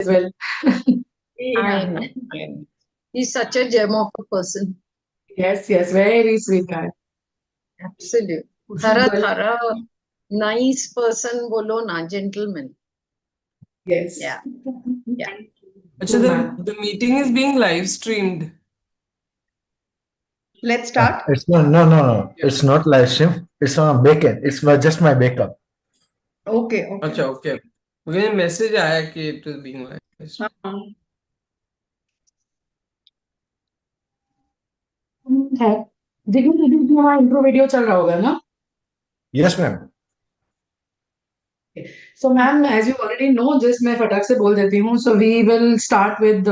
as well. I know. He's such a gem of a person. Yes, very sweet guy. Absolute. Thara, nice person, bolo na, gentleman. Yes. Yeah. Achha, the meeting is being live streamed. Let's start. It's no. It's not live stream. It's on backend. It's just my backup. Okay. अच्छा, okay. मुझे message आया कि it is being live streamed. है दिग्विजय हमारा intro video चल रहा होगा ना? Yes, ma'am. So, ma'am, as you already know, just मैं फटाक से बोल देती हूँ. So, we will start with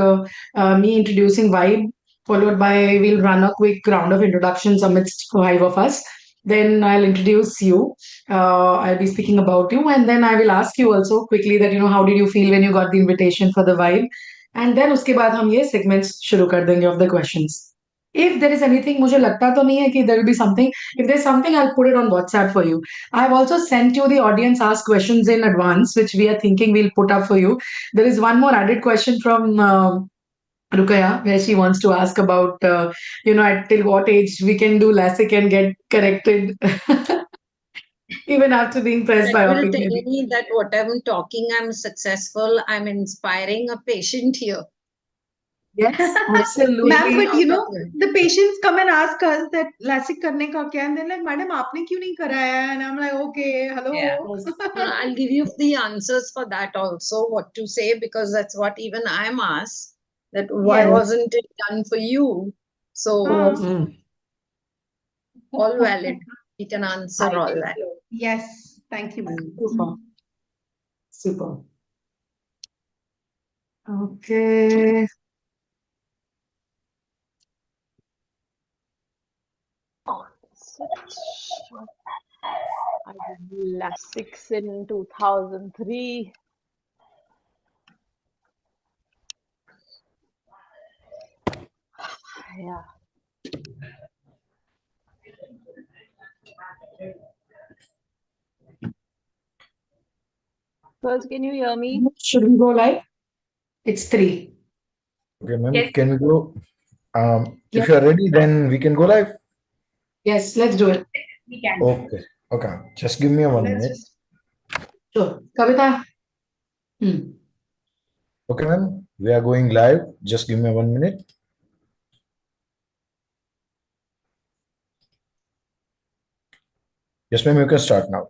me introducing Vibe, followed by we'll run a quick round of introductions amidst five of us. Then I'll introduce you. I'll be speaking about you, and then I will ask you also quickly that how did you feel when you got the invitation for the Vibe, and then उसके बाद हम ये segments शुरू कर देंगे of the questions. If there is anything, मुझे लगता तो नहीं है कि there will be something. If there's something, I'll put it on WhatsApp for you. I've also sent you the audience ask questions in advance, which we are thinking we'll put up for you. There is one more added question from Rukaya, where she wants to ask about, at till what age we can do LASIK and get corrected, even after being pressed by That will optic. tell me that what I'm talking, I'm successful, I'm inspiring a patient here. Yes, absolutely. Ma'am, but the patients come and ask us that LASIK करने का क्या, and they're like, madam, आपने क्यों नहीं कराया? And I'm like, okay, hello. Yeah. I'll give you the answers for that also, what to say, because that's what even I'm asked, that why wasn't it done for you? So, all valid. We can answer all that. Yes, thank you, ma'am. Super. Okay. I did LASIK in 2003. Yeah. First, can you hear me? Should we go live? It's 3. Okay, ma'am. Yes. Can we go? If you are ready, then we can go live. Yes, let's do it. We can. Okay. Just give me a 1 minute. Sure. Kavita. Okay, ma'am. We are going live. Just give me 1 minute. Yes, ma'am. You can start now.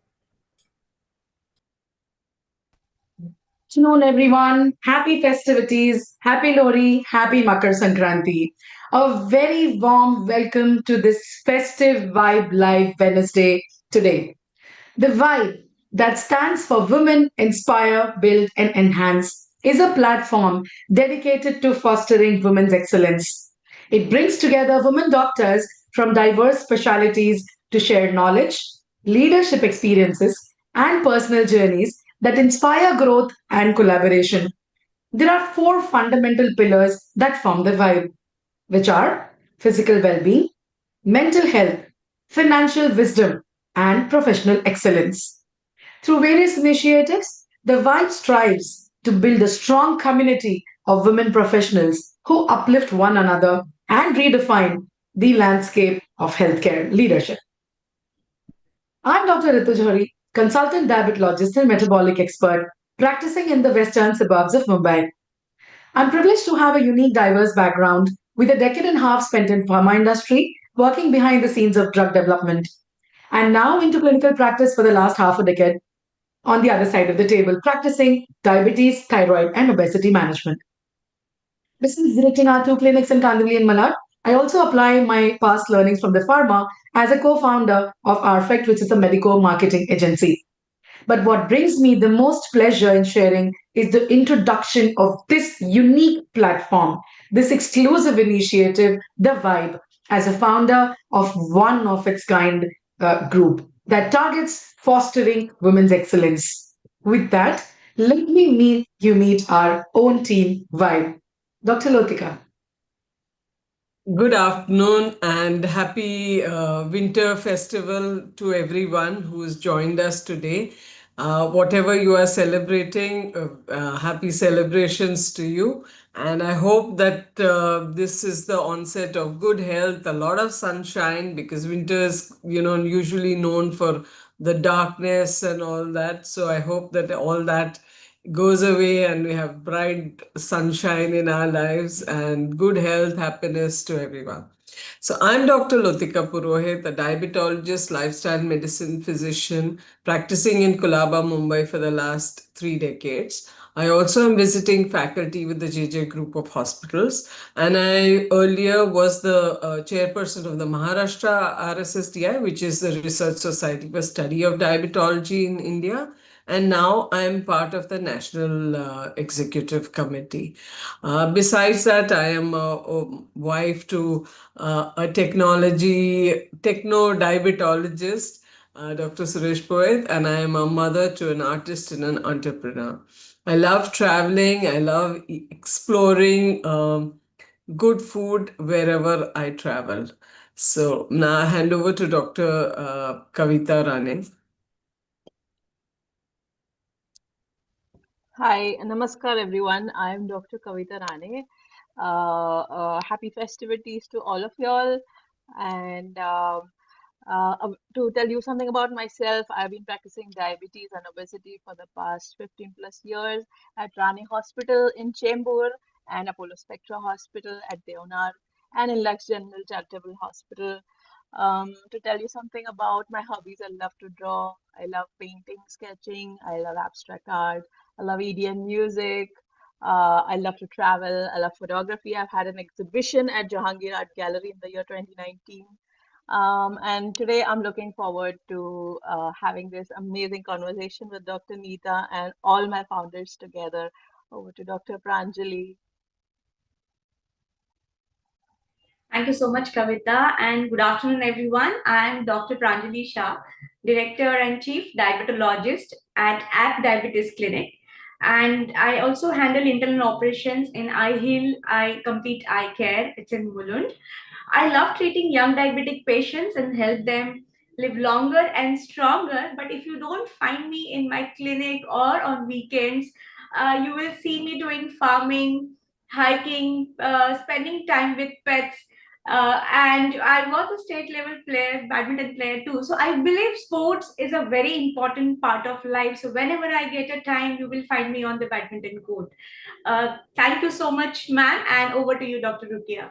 Good afternoon, everyone. Happy festivities. Happy Lohri. Happy Makar Sankranti. A very warm welcome to this festive Vibe Live Wednesday today. The Vibe that stands for Women Inspire, Build and Enhance is a platform dedicated to fostering women's excellence. It brings together women doctors from diverse specialties to share knowledge, leadership experiences, and personal journeys that inspire growth and collaboration. There are 4 fundamental pillars that form the Vibe, which are physical well being, mental health, financial wisdom, and professional excellence. Through various initiatives, the Vibe strives to build a strong community of women professionals who uplift one another and redefine the landscape of healthcare leadership. I'm Dr. Ritu Johari, consultant diabetologist and metabolic expert practicing in the western suburbs of Mumbai. I'm privileged to have a unique, diverse background with a decade and a half spent in pharma industry, working behind the scenes of drug development, and now into clinical practice for the last half a decade on the other side of the table, practicing diabetes, thyroid, and obesity management. Besides directing our 2 clinics in Kandivali and Malad, I also apply my past learnings from the pharma as a co-founder of Arfect, which is a medical marketing agency. But what brings me the most pleasure in sharing is the introduction of this unique platform, this exclusive initiative, The Vibe, as a founder of one of its kind group that targets fostering women's excellence. With that, let me meet our own team, Vibe. Dr. Lotika. Good afternoon and happy winter festival to everyone who has joined us today. Whatever you are celebrating, happy celebrations to you. And I hope that this is the onset of good health, a lot of sunshine, because winter is, usually known for the darkness and all that. So I hope that all that goes away and we have bright sunshine in our lives and good health, happiness to everyone. So I'm Dr. Lotika Purohit, a diabetologist, lifestyle medicine physician, practicing in Kolaba, Mumbai for the last 3 decades. I also am visiting faculty with the JJ Group of Hospitals, and I earlier was the chairperson of the Maharashtra RSSDI, which is the Research Society for Study of Diabetology in India. And now I am part of the National Executive Committee. Besides that, I am a wife to a techno-diabetologist, Dr. Suresh Purohit, and I am a mother to an artist and an entrepreneur. I love traveling. I love exploring good food wherever I travel. So now I hand over to Dr. Kavita Rane. Hi, namaskar everyone. I am Dr. Kavita Rane. Happy festivities to all of y'all. And to tell you something about myself, I've been practicing diabetes and obesity for the past 15 plus years at Rani Hospital in Chembur and Apollo Spectra Hospital at Deonar and in Lux General Charitable Hospital. To tell you something about my hobbies, I love to draw, I love painting, sketching, I love abstract art, I love EDM music, I love to travel, I love photography. I've had an exhibition at Jahangir Art Gallery in the year 2019. And today I'm looking forward to having this amazing conversation with Dr. Neeta and all my founders together. Over to Dr. Pranjali. Thank you so much, Kavita, and good afternoon, everyone. I am Dr. Pranjali Shah, Director and Chief Diabetologist at App Diabetes Clinic. And I also handle internal operations in iHeal, I Complete Eye Care. It's in Mulund. I love treating young diabetic patients and help them live longer and stronger. But if you don't find me in my clinic or on weekends, you will see me doing farming, hiking, spending time with pets. And I was a state level player, badminton player too. So I believe sports is a very important part of life. So whenever I get a time, you will find me on the badminton court. Thank you so much, ma'am. And over to you, Dr. Rukia.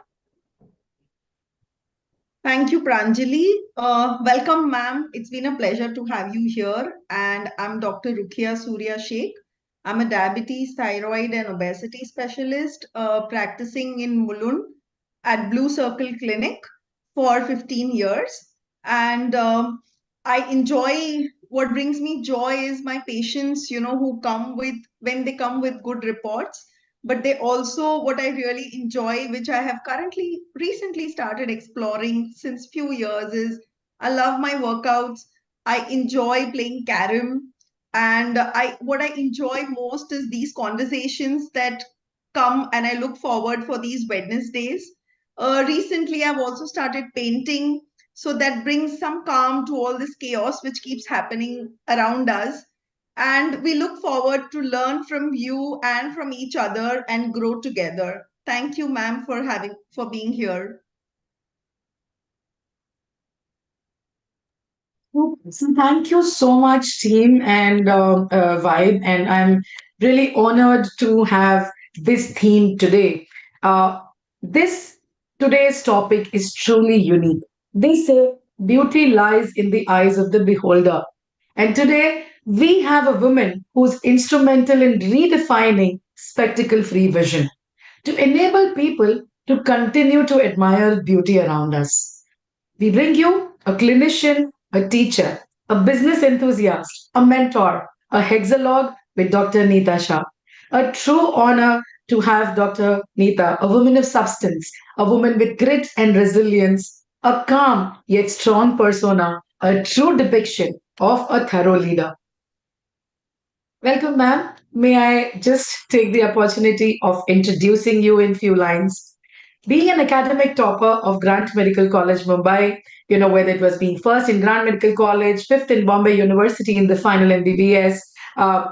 Thank you, Pranjali. Welcome, ma'am. It's been a pleasure to have you here. And I'm Dr. Rukia Surya Sheikh. I'm a diabetes, thyroid, and obesity specialist practicing in Mulund at Blue Circle Clinic for 15 years. And I enjoy, what brings me joy is my patients, who come with, when they come with good reports, but they also, what I really enjoy, which I have recently started exploring since few years, is I love my workouts. I enjoy playing carom, and what I enjoy most is these conversations that come, and I look forward for these Wednesdays. Recently, I've also started painting, so that brings some calm to all this chaos which keeps happening around us. And we look forward to learn from you and from each other and grow together. Thank you, ma'am, for being here. So thank you so much, team and Vibe, and I'm really honored to have this theme today. This today's topic is truly unique. They say beauty lies in the eyes of the beholder, and today we have a woman who's instrumental in redefining spectacle-free vision to enable people to continue to admire beauty around us. We bring you a clinician, a teacher, a business enthusiast, a mentor, a hexalog with Dr. Neeta Shah. A true honor to have Dr. Neeta, a woman of substance, a woman with grit and resilience, a calm yet strong persona, a true depiction of a thorough leader. Welcome, ma'am. May I just take the opportunity of introducing you in few lines? Being an academic topper of Grant Medical College, Mumbai, whether it was being first in Grant Medical College, fifth in Bombay University in the final MBBS,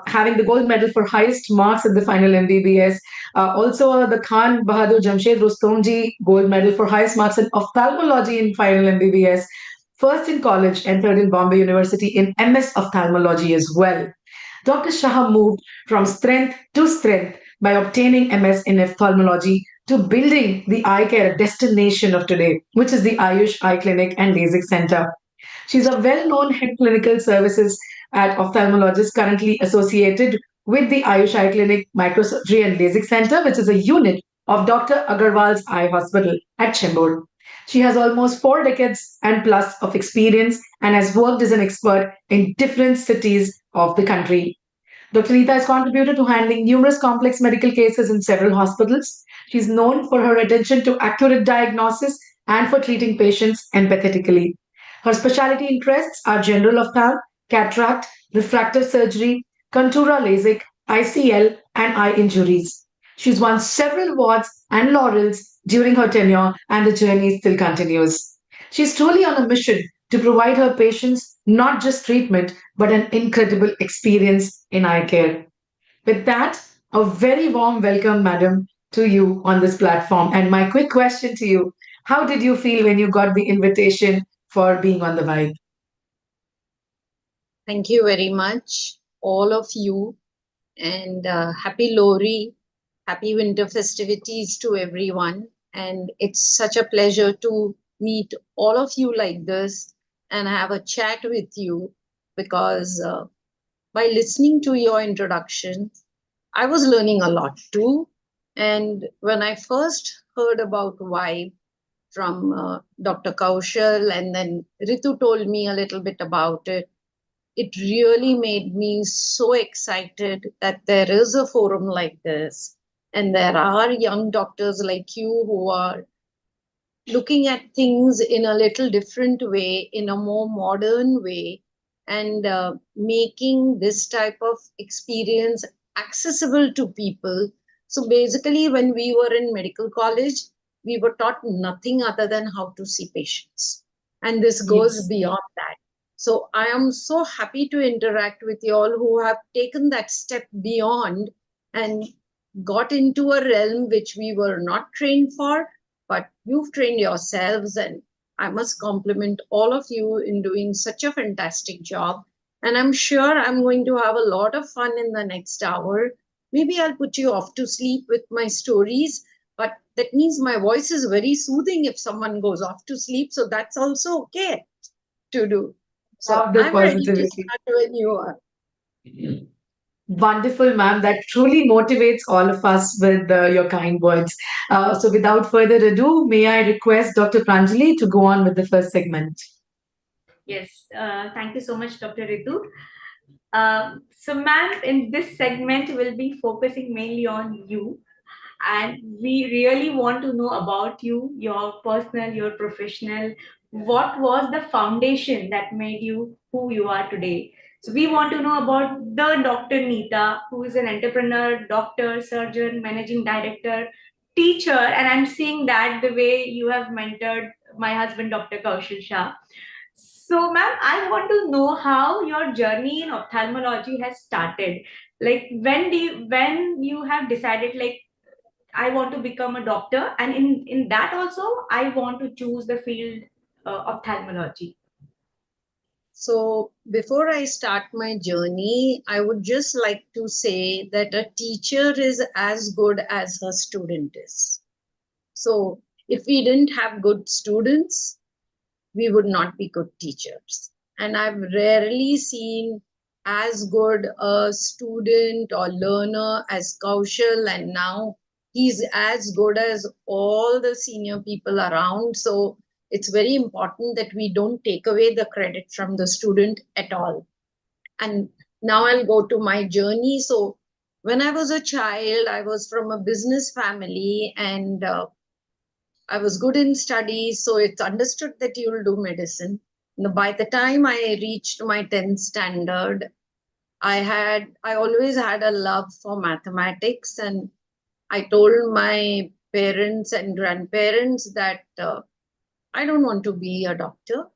having the gold medal for highest marks in the final MBBS, also the Khan Bahadur Jamshed Rustomji gold medal for highest marks in ophthalmology in final MBBS, first in college and third in Bombay University in MS ophthalmology as well. Dr. Shah moved from strength to strength by obtaining MS in ophthalmology to building the eye care destination of today, which is the Ayush Eye Clinic and LASIK Center. She's a well known head clinical services at ophthalmologist currently associated with the Ayush Eye Clinic Microsurgery and LASIK Center, which is a unit of Dr. Agarwal's Eye Hospital at Chembur. She has almost 4 decades and plus of experience and has worked as an expert in different cities of the country. Dr. Neeta has contributed to handling numerous complex medical cases in several hospitals. She's known for her attention to accurate diagnosis and for treating patients empathetically. Her specialty interests are general ophthalm, cataract, refractive surgery, contour LASIK, ICL, and eye injuries. She's won several awards and laurels during her tenure, and the journey still continues. She's truly on a mission to provide her patients not just treatment, but an incredible experience in eye care. With that, a very warm welcome, madam, to you on this platform. And my quick question to you: how did you feel when you got the invitation for being on the Vibe? Thank you very much, all of you, and happy Lori, happy winter festivities to everyone. And it's such a pleasure to meet all of you like this and have a chat with you because by listening to your introduction, I was learning a lot too. And when I first heard about Vibe from Dr. Kaushal, and then Ritu told me a little bit about it, it really made me so excited that there is a forum like this. And there are young doctors like you who are looking at things in a little different way, in a more modern way, and making this type of experience accessible to people. So basically, when we were in medical college, we were taught nothing other than how to see patients. And this goes Yes. beyond that. So I am so happy to interact with you all who have taken that step beyond and got into a realm which we were not trained for, but you've trained yourselves, and I must compliment all of you in doing such a fantastic job. And I'm sure I'm going to have a lot of fun in the next hour. Maybe I'll put you off to sleep with my stories, but that means my voice is very soothing if someone goes off to sleep. So that's also okay to do. So Love the I'm ready to positivity. start when you are. Wonderful, ma'am. That truly motivates all of us with your kind words. So, without further ado, may I request Dr. Pranjali to go on with the first segment? Yes, thank you so much, Dr. Ritu. So, ma'am, in this segment, we'll be focusing mainly on you. And we really want to know about you, your personal, your professional. What was the foundation that made you who you are today? So, we want to know about the Dr. Neeta, who is an entrepreneur, doctor, surgeon, managing director, teacher. And I'm seeing that the way you have mentored my husband, Dr. Kaushal Shah. So, ma'am, I want to know how your journey in ophthalmology has started. Like, when you have decided, like, I want to become a doctor, and in that also, I want to choose the field ophthalmology. So, before I start my journey, I would just like to say that a teacher is as good as her student is. So, if we didn't have good students, we would not be good teachers. And I've rarely seen as good a student or learner as Kaushal, and now he's as good as all the senior people around. So it's very important that we don't take away the credit from the student at all. And now I'll go to my journey. So when I was a child, I was from a business family, and I was good in studies, so it's understood that you'll do medicine. By the time I reached my 10th standard, I always had a love for mathematics, and I told my parents and grandparents that I don't want to be a doctor.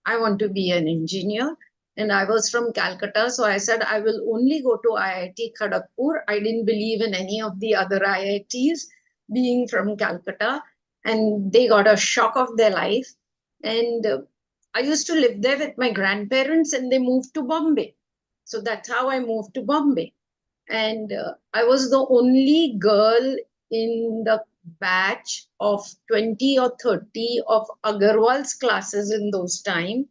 I want to be an engineer. And I was from Calcutta, so I said I will only go to IIT Kharagpur. I didn't believe in any of the other IITs, being from Calcutta. And they got a shock of their life. And I used to live there with my grandparents, and they moved to Bombay. So that's how I moved to Bombay. And I was the only girl in the batch of 20 or 30 of Agarwal's classes in those time,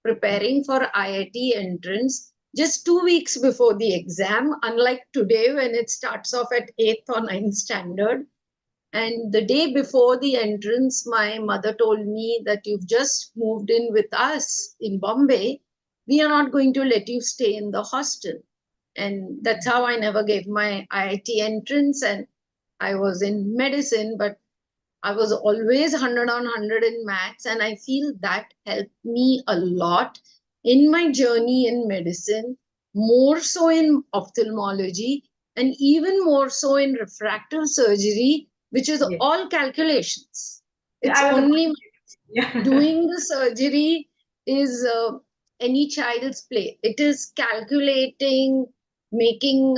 preparing for IIT entrance just 2 weeks before the exam, unlike today when it starts off at 8th or 9th standard. And the day before the entrance, my mother told me that you've just moved in with us in Bombay. We are not going to let you stay in the hostel. And that's how I never gave my IIT entrance. And I was in medicine, but I was always 100 on 100 in maths. And I feel that helped me a lot in my journey in medicine, more so in ophthalmology, and even more so in refractive surgery, which is Yes. all calculations. It's I was only Yeah. doing the surgery is any child's play. It is calculating, making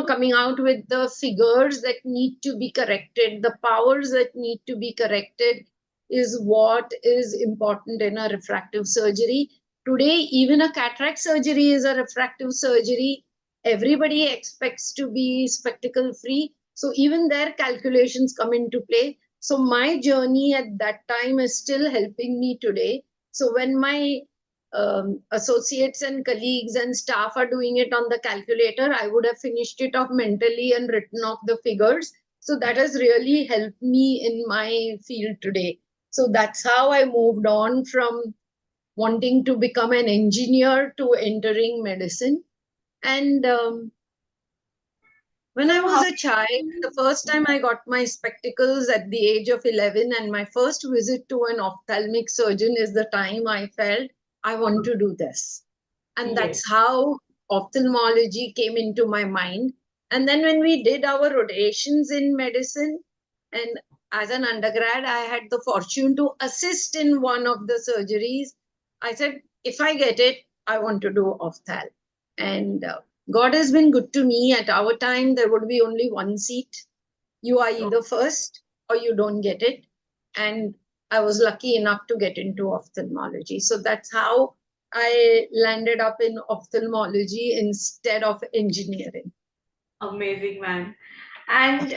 coming out with the figures that need to be corrected, the powers that need to be corrected is what is important in a refractive surgery. Today, even a cataract surgery is a refractive surgery. Everybody expects to be spectacle free. So even their calculations come into play. So my journey at that time is still helping me today. So when my associates and colleagues and staff are doing it on the calculator, I would have finished it off mentally and written off the figures. So that has really helped me in my field today. So that's how I moved on from wanting to become an engineer to entering medicine. And when I was a child, the first time I got my spectacles at the age of 11, and my first visit to an ophthalmic surgeon is the time I felt I want to do this. And that's how ophthalmology came into my mind. And then when we did our rotations in medicine, and as an undergrad, I had the fortune to assist in one of the surgeries. I said, if I get it, I want to do ophthal. And God has been good to me. At our time, there would be only one seat. You are either first or you don't get it. And I was lucky enough to get into ophthalmology. So that's how I landed up in ophthalmology instead of engineering. Amazing, man. And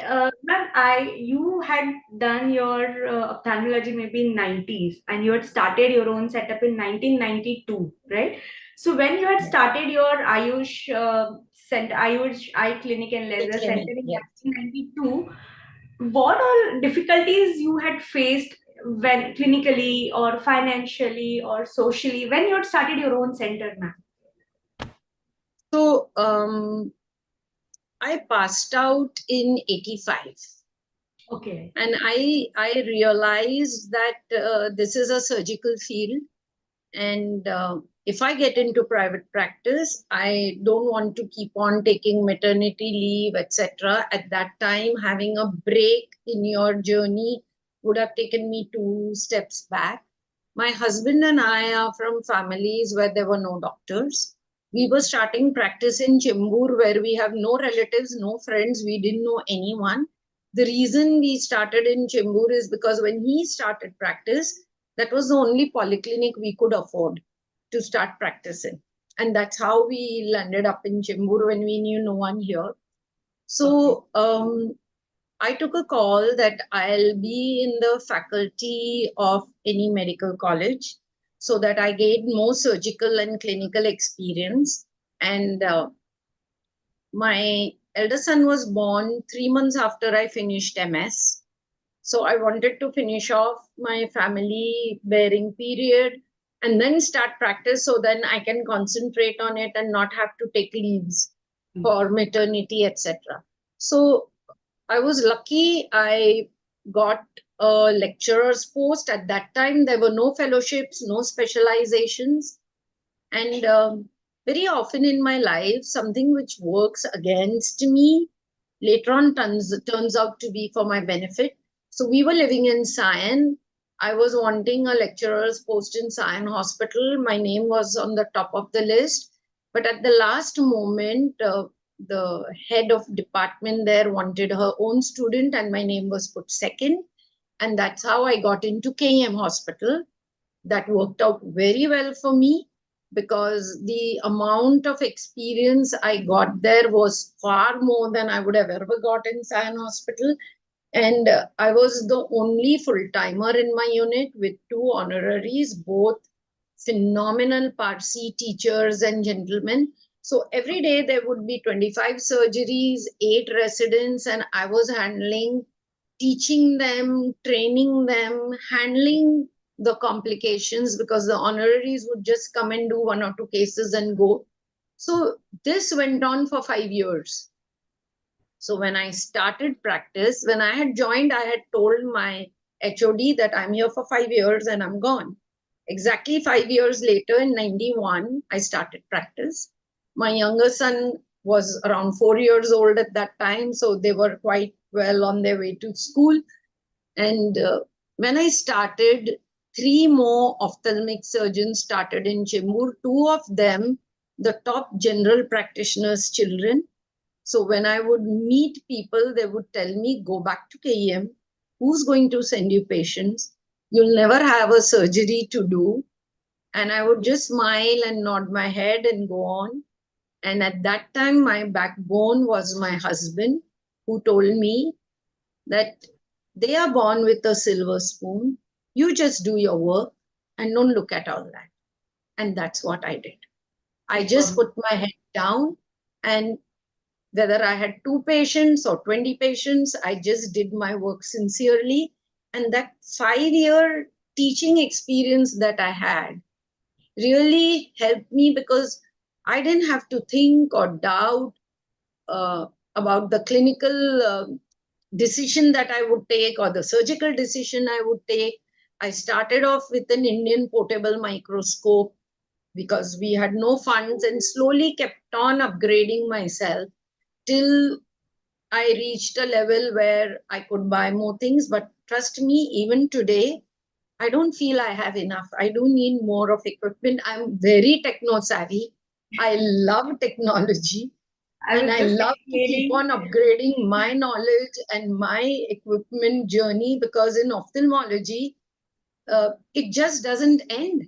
ma'am, you had done your ophthalmology maybe in 90s, and you had started your own setup in 1992, right? So when you had started your Ayush Ayush Eye Clinic and Laser Center in 1992, what all difficulties you had faced when clinically or financially or socially when you had started your own center, ma'am? So I passed out in 85. Okay. And I realized that this is a surgical field. And if I get into private practice, I don't want to keep on taking maternity leave, etc. At that time, having a break in your journey would have taken me 2 steps back. My husband and I are from families where there were no doctors. We were starting practice in Chembur, where we have no relatives, no friends. We didn't know anyone. The reason we started in Chembur is because when he started practice, that was the only polyclinic we could afford to start practicing. And that's how we landed up in Chembur when we knew no one here. So I took a call that I'll be in the faculty of any medical college so that I gained more surgical and clinical experience. And my elder son was born 3 months after I finished MS. So I wanted to finish off my family bearing period and then start practice so then I can concentrate on it and not have to take leaves for maternity, etc. So I was lucky I got a lecturer's post. At that time, there were no fellowships, no specializations. And very often in my life, something which works against me later on turns out to be for my benefit. So we were living in Sion. I was wanting a lecturer's post in Sion Hospital. My name was on the top of the list. But at the last moment, the head of department there wanted her own student and my name was put second. And that's how I got into KEM Hospital. That worked out very well for me because the amount of experience I got there was far more than I would have ever got in Sion Hospital. And I was the only full-timer in my unit with 2 honoraries, both phenomenal Parsi teachers and gentlemen. So every day there would be 25 surgeries, 8 residents, and I was handling, teaching them, training them, handling the complications because the honoraries would just come and do 1 or 2 cases and go. So this went on for 5 years. So when I started practice, when I had joined, I had told my HOD that I'm here for 5 years and I'm gone. Exactly 5 years later, in 91, I started practice. My younger son was around 4 years old at that time, so they were quite well on their way to school. And when I started, 3 more ophthalmic surgeons started in Chembur, 2 of them, the top general practitioners' children. So when I would meet people, they would tell me, go back to KEM. Who's going to send you patients? You'll never have a surgery to do. And I would just smile and nod my head and go on. And at that time, my backbone was my husband, who told me that they are born with a silver spoon. You just do your work and don't look at all that. And that's what I did. I just put my head down, and whether I had 2 patients or 20 patients, I just did my work sincerely. And that 5-year teaching experience that I had really helped me because I didn't have to think or doubt about the clinical decision that I would take or the surgical decision I would take. I started off with an Indian portable microscope because we had no funds, and slowly kept on upgrading myself till I reached a level where I could buy more things. But trust me, even today, I don't feel I have enough. I do need more of equipment. I'm very techno savvy. I love technology. And I love to keep on upgrading my knowledge and my equipment journey, because in ophthalmology, it just doesn't end.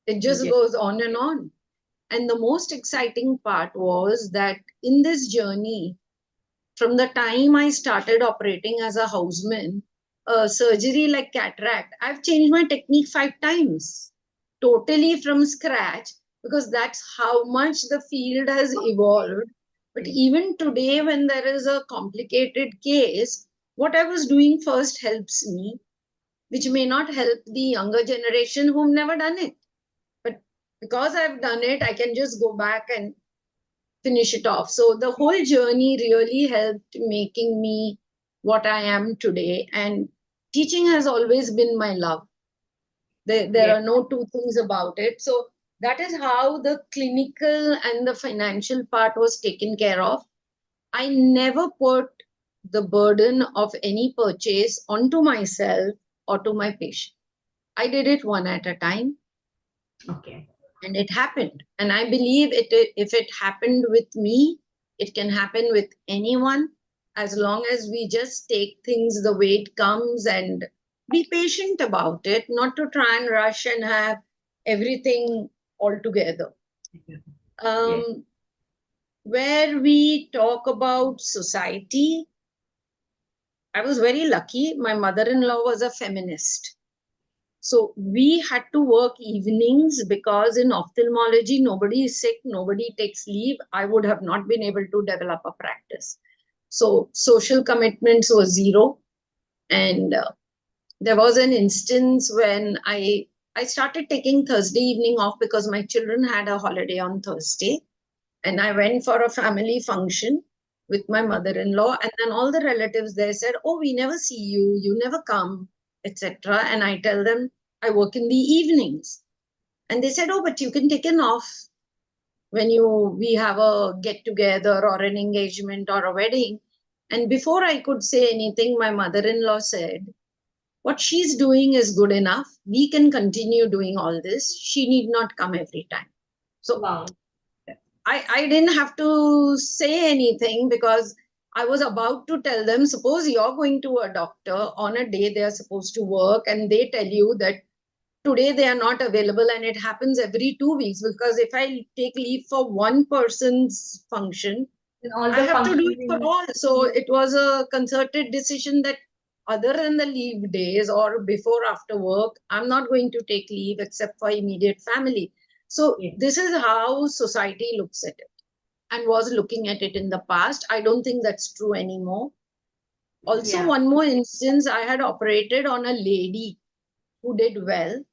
It just goes on and on. And the most exciting part was that in this journey, from the time I started operating as a houseman, surgery like cataract, I've changed my technique 5 times, totally from scratch, because that's how much the field has evolved. But even today, when there is a complicated case, what I was doing first helps me, which may not help the younger generation who've never done it. But because I've done it, I can just go back and finish it off. So the whole journey really helped making me what I am today. And teaching has always been my love. There are no 2 things about it. So that is how the clinical and the financial part was taken care of. I never put the burden of any purchase onto myself or to my patient. I did it one at a time. Okay. And it happened. And I believe if it happened with me, it can happen with anyone, as long as we just take things the way it comes and be patient about it, not to try and rush and have everything all together. Where we talk about society, I was very lucky. My mother-in-law was a feminist. So we had to work evenings because in ophthalmology, nobody is sick, nobody takes leave. I would have not been able to develop a practice. So social commitments were 0. And there was an instance when I started taking Thursday evening off because my children had a holiday on Thursday. And I went for a family function with my mother-in-law. And then all the relatives there said, oh, we never see you, you never come, etc. And I tell them, I work in the evenings. And they said, oh, but you can take an off when we have a get-together or an engagement or a wedding. And before I could say anything, my mother-in-law said, what she's doing is good enough. We can continue doing all this. She need not come every time. So Wow. I didn't have to say anything because I was about to tell them, suppose you're going to a doctor on a day they are supposed to work and they tell you that today they are not available, and it happens every 2 weeks, because if I take leave for one person's function, And all I the have to do functions it for in all. So it was a concerted decision that other than the leave days or before after work, I'm not going to take leave except for immediate family. So Yes. this is how society looks at it and was looking at it in the past. I don't think that's true anymore. Also, Yeah. one more instance, I had operated on a lady who did well,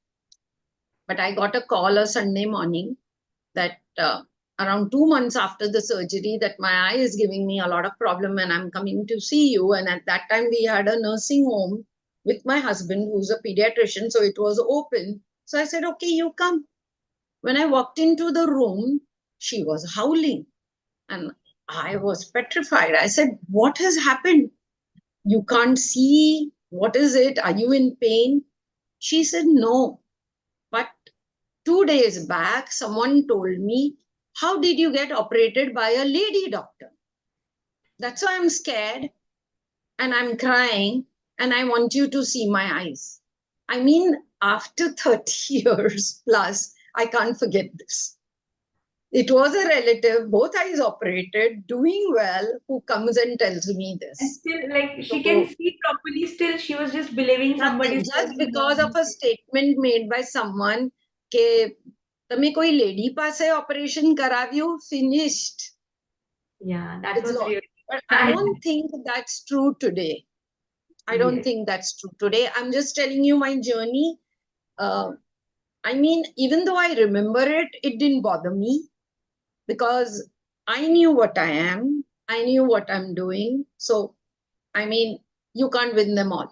but I got a call a Sunday morning that around 2 months after the surgery, that my eye is giving me a lot of problem and I'm coming to see you. And at that time we had a nursing home with my husband, who's a pediatrician, so it was open. So I said, okay, you come. When I walked into the room, she was howling and I was petrified. I said, what has happened? You can't see. What is it? Are you in pain? She said, no. But 2 days back, someone told me, how did you get operated by a lady doctor? That's why I'm scared and I'm crying and I want you to see my eyes. I mean, after 30 years plus, I can't forget this. It was a relative, both eyes operated, doing well, who comes and tells me And this. still, like, she So, can see properly, still she was just believing somebody just because of a statement made by someone કે તમે કોઈ lady પાસે operation કરાવ્યું, finished. Yeah, that It's was not. really But I don't think that's true today. I don't Yes. think that's true today. I'm just telling you my journey. I mean, even though I remember it, it didn't bother me because I knew what I am. I knew what I'm doing. So, I mean, you can't win them all.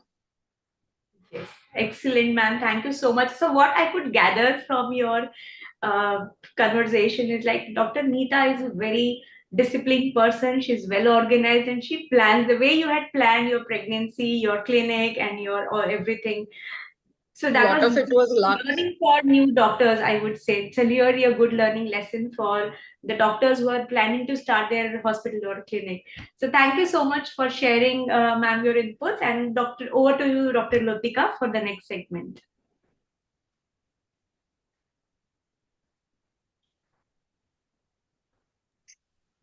Yes. Excellent, ma'am. Thank you so much. So what I could gather from your uh, conversation is like Dr. Neeta is a very disciplined person. She's well organized and she plans the way you had planned your pregnancy, your clinic, and your or everything. So A that lot was of it was luck. learning for new doctors, I would say. It's a really a good learning lesson for the doctors who are planning to start their hospital or clinic. So thank you so much for sharing, ma'am, your inputs. And Dr. Over to you, Dr. Lotika, for the next segment.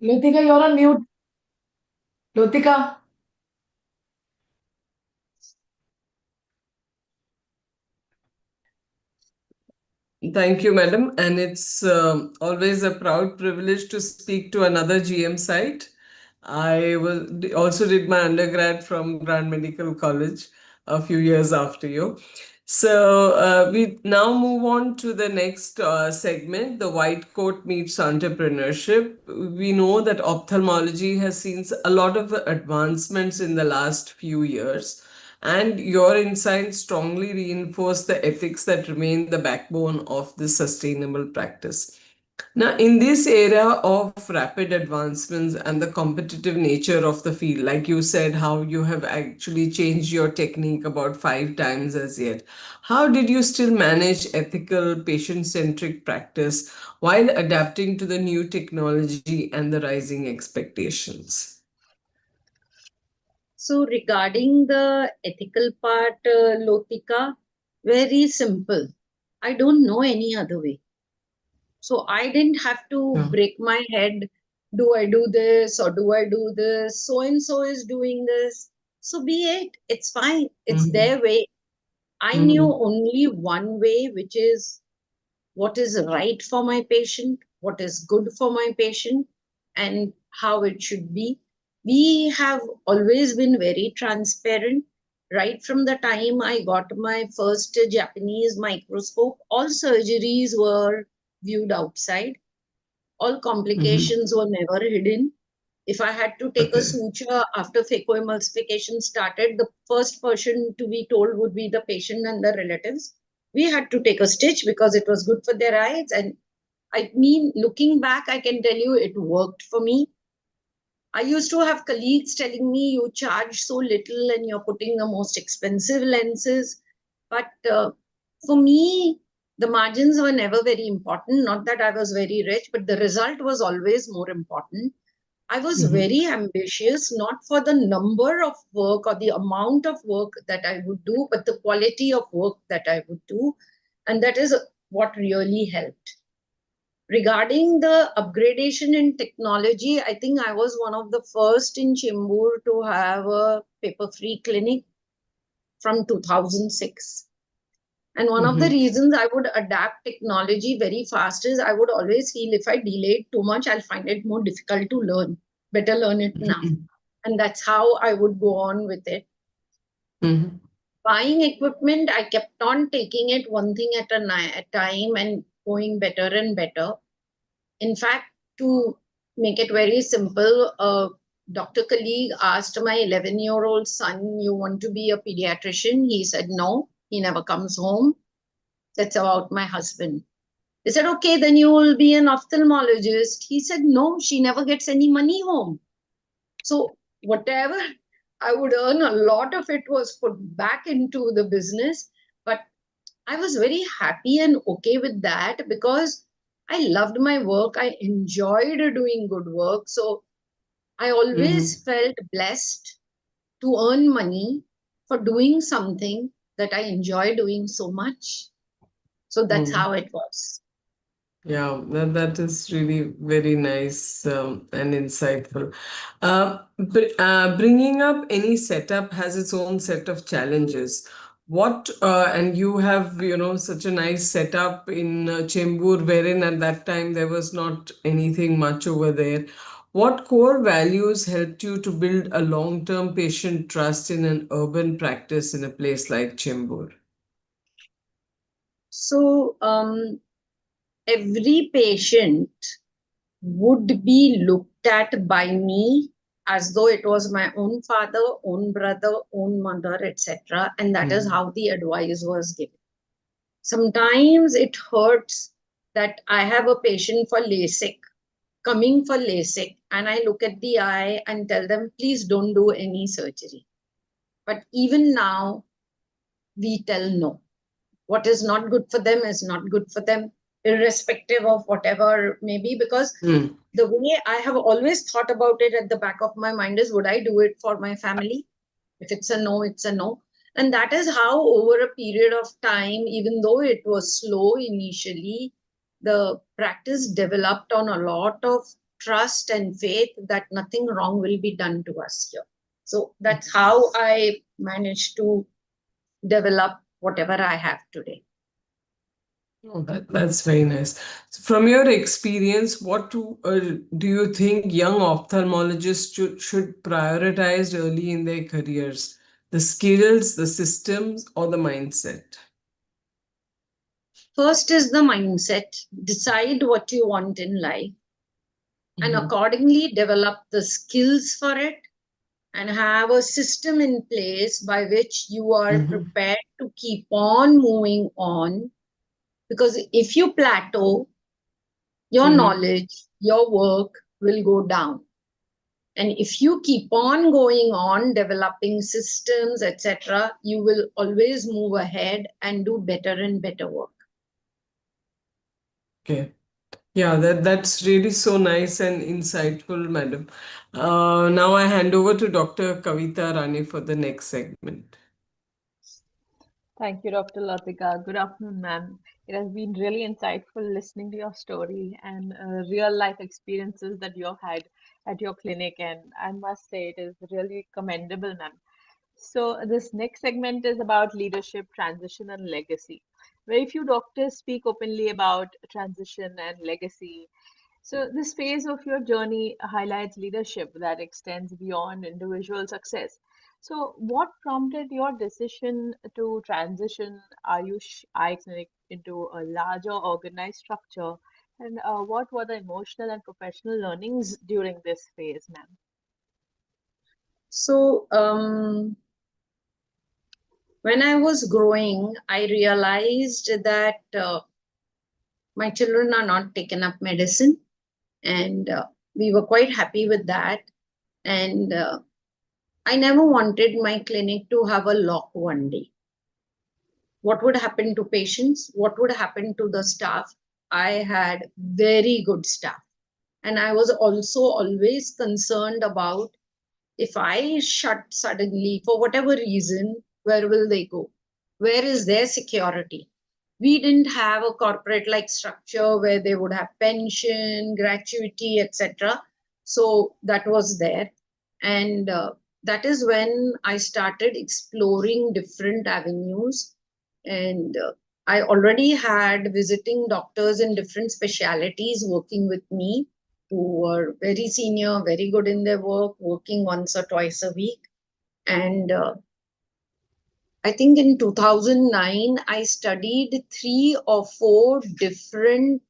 Lotika, you're on mute. Lotika. Thank you, madam. And it's always a proud privilege to speak to another GM site. I also did my undergrad from Grand Medical College a few years after you. So we now move on to the next segment, the white coat meets entrepreneurship. We know that ophthalmology has seen a lot of advancements in the last few years, and your insights strongly reinforce the ethics that remain the backbone of this sustainable practice. Now, in this era of rapid advancements and the competitive nature of the field, like you said, how you have actually changed your technique about 5 times as yet, how did you still manage ethical, patient-centric practice while adapting to the new technology and the rising expectations? So regarding the ethical part, Lotika, very simple. I don't know any other way. So I didn't have to break my head. Do I do this or do I do this? So and so is doing this. So be it. It's fine. It's their way. I knew only one way, which is what is right for my patient, what is good for my patient, and how it should be. We have always been very transparent. Right from the time I got my first Japanese microscope, all surgeries were viewed outside. All complications were never hidden. If I had to take a suture after phacoemulsification started, the first person to be told would be the patient and the relatives. We had to take a stitch because it was good for their eyes. And I mean, looking back, I can tell you it worked for me. I used to have colleagues telling me, you charge so little and you're putting the most expensive lenses. But for me, the margins were never very important. Not that I was very rich, but the result was always more important. I was very ambitious, not for the number of work or the amount of work that I would do, but the quality of work that I would do. And that is what really helped. Regarding the upgradation in technology, I think I was one of the first in Chembur to have a paper-free clinic from 2006. And one of the reasons I would adapt technology very fast is I would always feel if I delay it too much, I'll find it more difficult to learn. Better learn it now. And that's how I would go on with it. Buying equipment, I kept on taking it one thing at a time and going better and better. In fact, to make it very simple, a doctor colleague asked my 11-year-old son, you want to be a pediatrician? He said, no, he never comes home. That's about my husband. They said, okay, then you will be an ophthalmologist. He said, no, she never gets any money home. So whatever I would earn, a lot of it was put back into the business. But I was very happy and okay with that because I loved my work. I enjoyed doing good work. So I always felt blessed to earn money for doing something that I enjoy doing so much. So that's how it was. Yeah, that is really very nice and insightful. Bringing up any setup has its own set of challenges. What and you have, such a nice setup in Chembur, wherein at that time there was not anything much over there. What core values helped you to build a long-term patient trust in an urban practice in a place like Chembur? So every patient would be looked at by me as though it was my own father, own brother, own mother, etc. And that is how the advice was given. Sometimes it hurts that I have a patient for LASIK, coming for LASIK, and I look at the eye and tell them, please don't do any surgery. But even now, we tell no. What is not good for them is not good for them, irrespective of whatever maybe, because the way I have always thought about it at the back of my mind is, would I do it for my family? If it's a no, it's a no. And that is how over a period of time, even though it was slow initially, the practice developed on a lot of trust and faith that nothing wrong will be done to us here. So that's how I managed to develop whatever I have today. Oh, that's very nice. From your experience, what do you think young ophthalmologists should prioritize early in their careers? The skills, the systems, or the mindset? First is the mindset. Decide what you want in life and accordingly develop the skills for it and have a system in place by which you are prepared to keep on moving on. Because if you plateau, your knowledge, your work will go down. And if you keep on going on, developing systems, etc., you will always move ahead and do better and better work. Okay. Yeah, that's really so nice and insightful, madam. Now I hand over to Dr. Kavita Rane for the next segment. Thank you, Dr. Latika. Good afternoon, ma'am. It has been really insightful listening to your story and real life experiences that you've had at your clinic. And I must say, it is really commendable, ma'am. So, this next segment is about leadership, transition, and legacy. Very few doctors speak openly about transition and legacy. So, this phase of your journey highlights leadership that extends beyond individual success. So, what prompted your decision to transition Ayush Eye Clinic into a larger organized structure? And what were the emotional and professional learnings during this phase, ma'am? So, when I was growing, I realized that my children are not taking up medicine, and we were quite happy with that. And I never wanted my clinic to have a lock one day. What would happen to patients? What would happen to the staff? I had very good staff. And I was also always concerned about, if I shut suddenly for whatever reason, where will they go? Where is their security? We didn't have a corporate like structure where they would have pension, gratuity, etc. So that was there. And that is when I started exploring different avenues. And I already had visiting doctors in different specialities working with me, who were very senior, very good in their work, working once or twice a week. And I think in 2009, I studied 3 or 4 different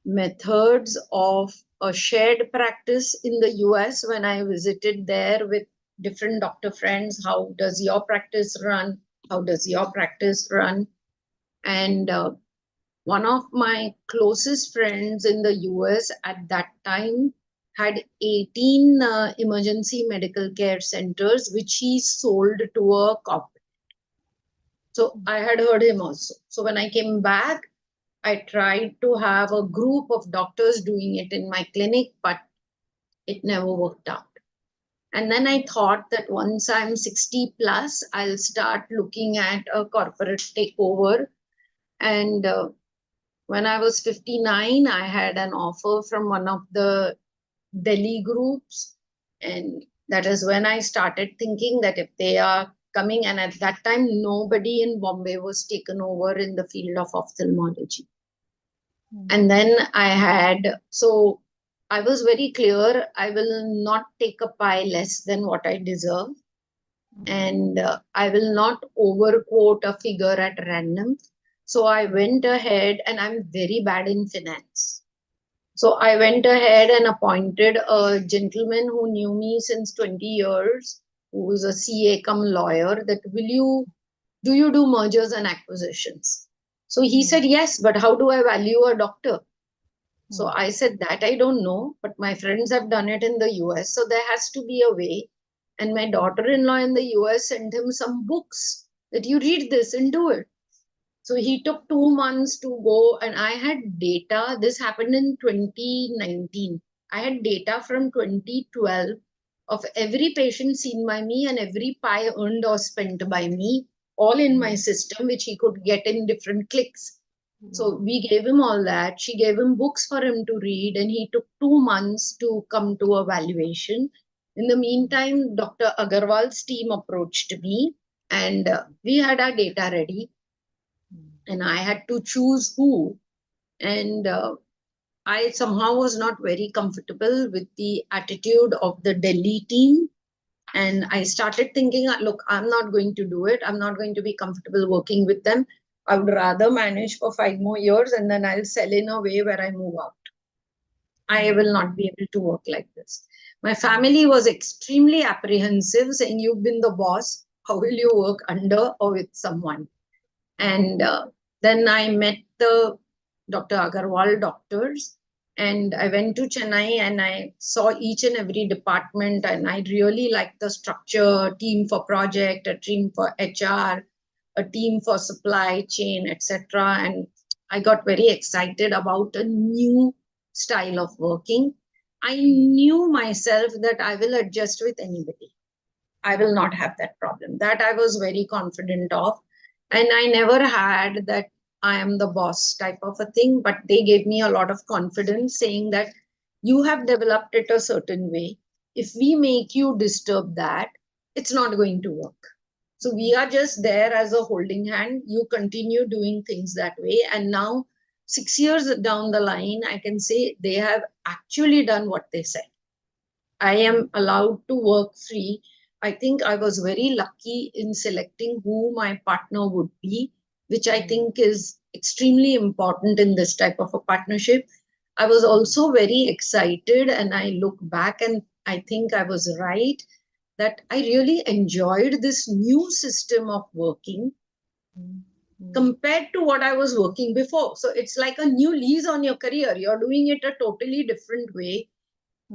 methods of a shared practice in the US when I visited there with different doctor friends. How does your practice run? How does your practice run? And one of my closest friends in the US at that time had 18 emergency medical care centers, which he sold to a corporate. So I had heard him also. So when I came back, I tried to have a group of doctors doing it in my clinic, but it never worked out. And then I thought that once I'm 60 plus, I'll start looking at a corporate takeover. And when I was 59, I had an offer from one of the Delhi groups. And that is when I started thinking that if they are coming, and at that time, nobody in Bombay was taken over in the field of ophthalmology. And then so I was very clear, I will not take a pie less than what I deserve. And I will not overquote a figure at random. So I went ahead, and I'm very bad in finance. So I went ahead and appointed a gentleman who knew me since 20 years, who was a CA cum lawyer, that do you do mergers and acquisitions? So he said, yes, but how do I value a doctor? So I said that I don't know, but my friends have done it in the US. So there has to be a way. And my daughter-in-law in the US sent him some books that you read this and do it. So he took 2 months to go, and I had data. This happened in 2019. I had data from 2012 of every patient seen by me and every pie earned or spent by me, all in my system, which he could get in different clicks. So we gave him all that. She gave him books for him to read, and he took 2 months to come to a valuation. In the meantime, Dr. Agarwal's team approached me, and we had our data ready. And I had to choose who. And I somehow was not very comfortable with the attitude of the Delhi team. And I started thinking, look, I'm not going to do it. I'm not going to be comfortable working with them. I would rather manage for 5 more years, and then I'll sell in a way where I move out. I will not be able to work like this. My family was extremely apprehensive, saying, you've been the boss. How will you work under or with someone? And then I met the Dr. Agarwal doctors, and I went to Chennai, and I saw each and every department, and I really liked the structure: team for project, a team for HR, a team for supply chain, etc. And I got very excited about a new style of working. I knew myself that I will adjust with anybody. I will not have that problem. That I was very confident of. And I never had that I am the boss type of a thing, but they gave me a lot of confidence, saying that you have developed it a certain way. If we make you disturb that, it's not going to work. So we are just there as a holding hand. You continue doing things that way. And now, 6 years down the line, I can say they have actually done what they said. I am allowed to work free. I think I was very lucky in selecting who my partner would be, which I think is extremely important in this type of a partnership. I was also very excited, and I look back and I think I was right, that I really enjoyed this new system of working compared to what I was working before. So it's like a new lease on your career. You're doing it a totally different way.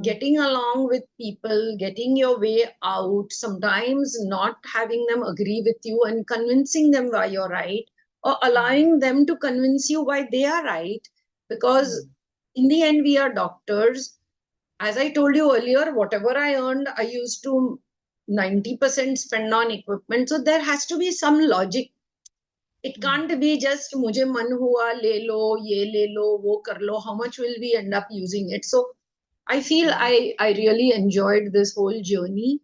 getting along with people, getting your way out, sometimes not having them agree with you and convincing them why you're right, or allowing them to convince you why they are right. Because in the end, we are doctors. As I told you earlier, whatever I earned, I used to 90% spend on equipment. So there has to be some logic. It can't be just mujhe man hua, le lo, ye le lo, wo kar lo. How much will we end up using it? So I feel I really enjoyed this whole journey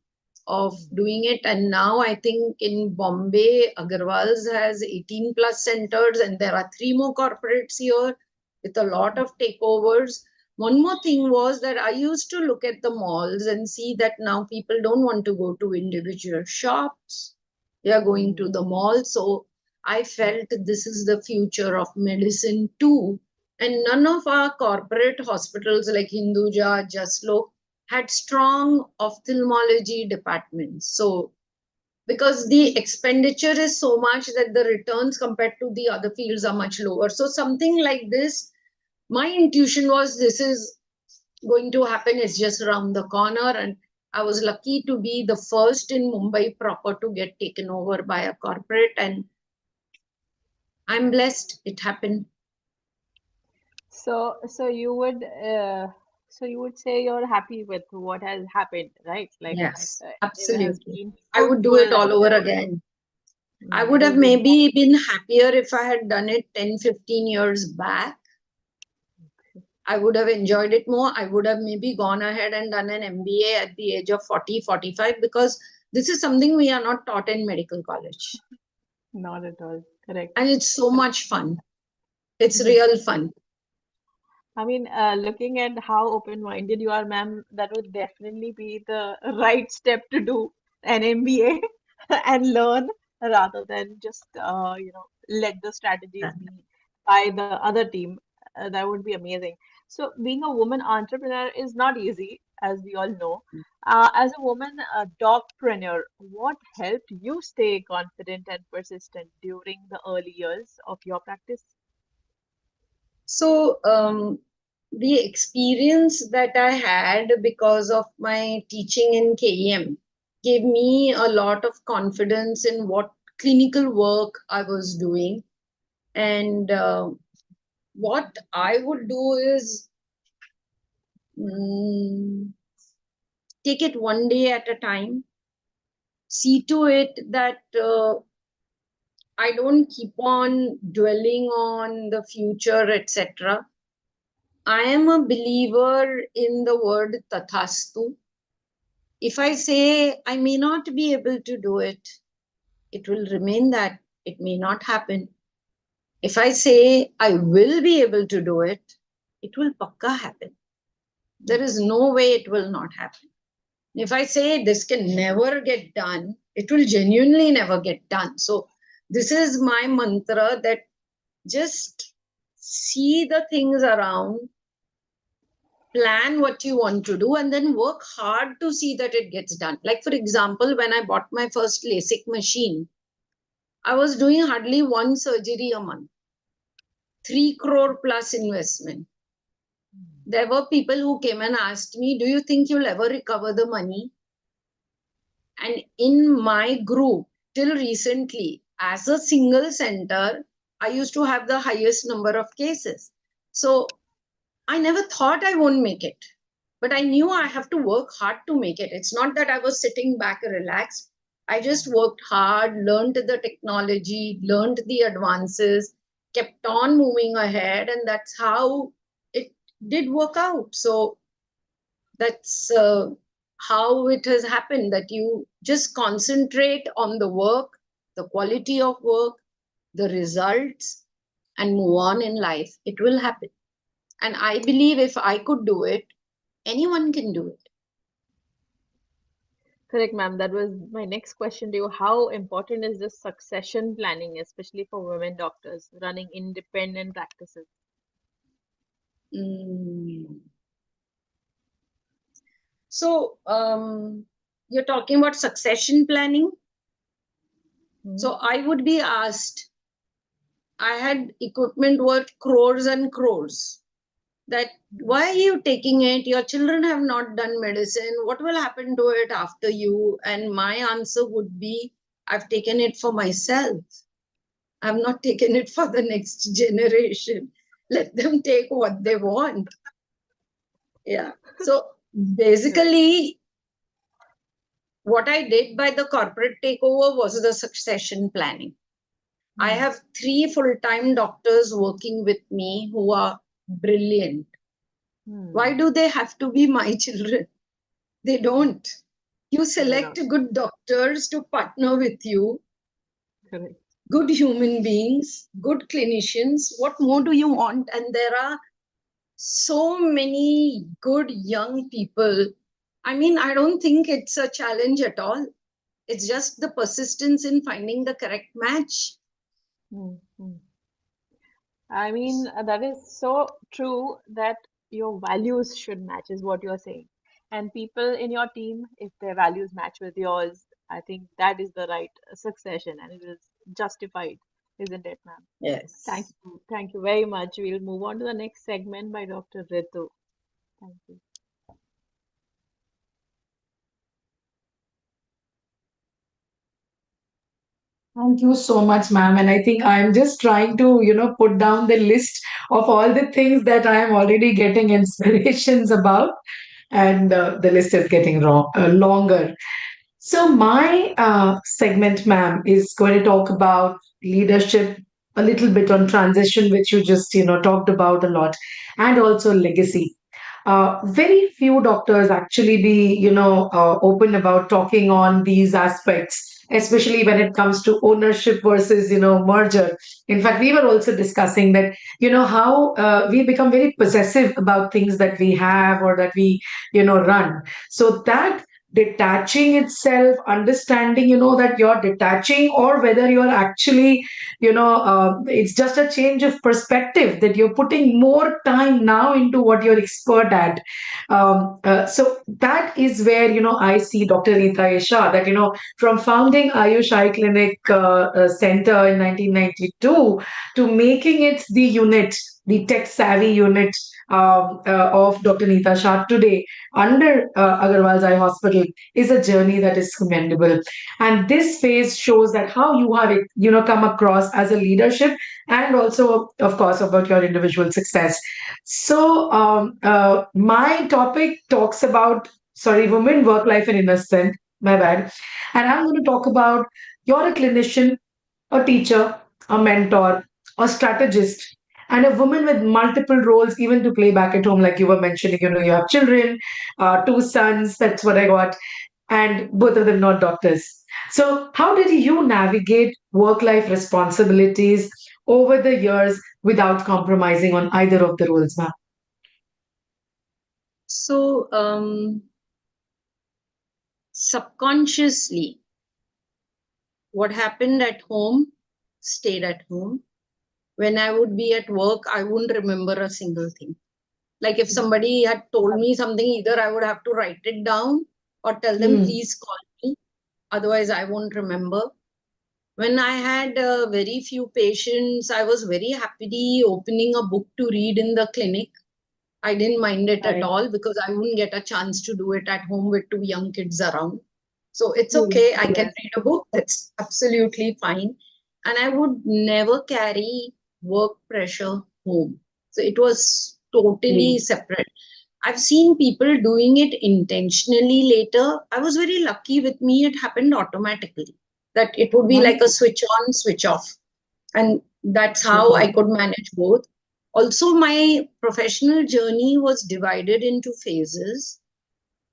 of doing it. And now I think in Bombay, Agarwal's has 18 plus centers, and there are 3 more corporates here with a lot of takeovers. One more thing was that I used to look at the malls and see that now people don't want to go to individual shops. They are going to the mall. So I felt this is the future of medicine too. And none of our corporate hospitals like Hinduja, Jaslok had strong ophthalmology departments. So, because the expenditure is so much that the returns compared to the other fields are much lower. So, something like this, my intuition was this is going to happen. It's just around the corner. And I was lucky to be the first in Mumbai proper to get taken over by a corporate. And I'm blessed it happened. So you would say you're happy with what has happened, right? Like Yes, it has absolutely. been I would do it all over again. I would have maybe been happier if I had done it 10, 15 years back. I would have enjoyed it more. I would have maybe gone ahead and done an MBA at the age of 40, 45, because this is something we are not taught in medical college. Not at all. Correct. And it's so much fun. It's real fun. I mean, looking at how open-minded you are, ma'am, that would definitely be the right step to do an MBA and learn rather than just, let the strategies be by the other team. That would be amazing. So, being a woman entrepreneur is not easy, as we all know. As a woman dogpreneur, what helped you stay confident and persistent during the early years of your practice? So, the experience that I had because of my teaching in KEM gave me a lot of confidence in what clinical work I was doing. And what I would do is take it one day at a time, see to it that I don't keep on dwelling on the future, etc. I am a believer in the word tathastu. If I say I may not be able to do it, it will remain that. It may not happen. If I say I will be able to do it, it will pakka happen. There is no way it will not happen. If I say this can never get done, it will genuinely never get done. So this is my mantra, that just see the things around, plan what you want to do, and then work hard to see that it gets done. Like, for example, when I bought my first LASIK machine, I was doing hardly 1 surgery a month, 3 crore plus investment. There were people who came and asked me, do you think you'll ever recover the money? And in my group, till recently, as a single center, I used to have the highest number of cases. So I never thought I won't make it, but I knew I have to work hard to make it. It's not that I was sitting back relaxed. I just worked hard, learned the technology, learned the advances, kept on moving ahead, and that's how it did work out. So that's how it has happened, that you just concentrate on the work, the quality of work, the results, and move on in life. It will happen. And I believe if I could do it, anyone can do it. Correct, ma'am. That was my next question to you. How important is this succession planning, especially for women doctors running independent practices? So, you're talking about succession planning. So I would be asked, I had equipment worth crores and crores. that why are you taking it? Your children have not done medicine. What will happen to it after you? And my answer would be, I've taken it for myself. I've not taken it for the next generation. Let them take what they want. Yeah. So basically, what I did by the corporate takeover was the succession planning. I have 3 full-time doctors working with me who are brilliant. Why do they have to be my children? They don't. You select good doctors to partner with you, Correct. good human beings, good clinicians. What more do you want? And there are so many good young people. I mean, I don't think it's a challenge at all. It's just the persistence in finding the correct match. I mean, that is so true that your values should match, is what you're saying. And people in your team, if their values match with yours, I think that is the right succession and it is justified, isn't it, ma'am? Yes. Thank you very much. We'll move on to the next segment by Dr. Ritu. Thank you. Thank you so much, ma'am. And I think I'm just trying to, put down the list of all the things that I am already getting inspirations about. And the list is getting longer. So, my segment, ma'am, is going to talk about leadership, a little bit on transition, which you just, talked about a lot, and also legacy. Very few doctors actually be, open about talking on these aspects, especially when it comes to ownership versus, merger. In fact, we were also discussing that, how we become very possessive about things that we have or that we, run. So that detaching itself, understanding, that you're detaching or whether you're actually, it's just a change of perspective that you're putting more time now into what you're expert at. So that is where, I see Dr. Neeta Shah, that, from founding Ayush Eye Clinic Center in 1992 to making it the unit, the tech savvy unit of Dr. Neeta Shah today under Agarwal's Eye Hospital is a journey that is commendable. And this phase shows that how you have, come across as a leadership and also, of course, about your individual success. So, my topic talks about, women, work life, and innocent. My bad. And I'm going to talk about you're a clinician, a teacher, a mentor, a strategist, and a woman with multiple roles, even to play back at home, like you were mentioning. You have children, 2 sons. That's what I got, and both of them not doctors. So, how did you navigate work-life responsibilities over the years without compromising on either of the roles, ma'am? So, subconsciously, what happened at home stayed at home. When I would be at work, I wouldn't remember a single thing. Like if somebody had told me something, either I would have to write it down or tell them, please call me. Otherwise, I won't remember. When I had very few patients, I was very happily opening a book to read in the clinic. I didn't mind it at all because I wouldn't get a chance to do it at home with 2 young kids around. So it's okay. I can read a book. That's absolutely fine. And I would never carry work pressure home. So it was totally separate. I've seen people doing it intentionally later. I was very lucky with me. It happened automatically. That it would be like a switch on, switch off. And that's how I could manage both. Also, my professional journey was divided into phases.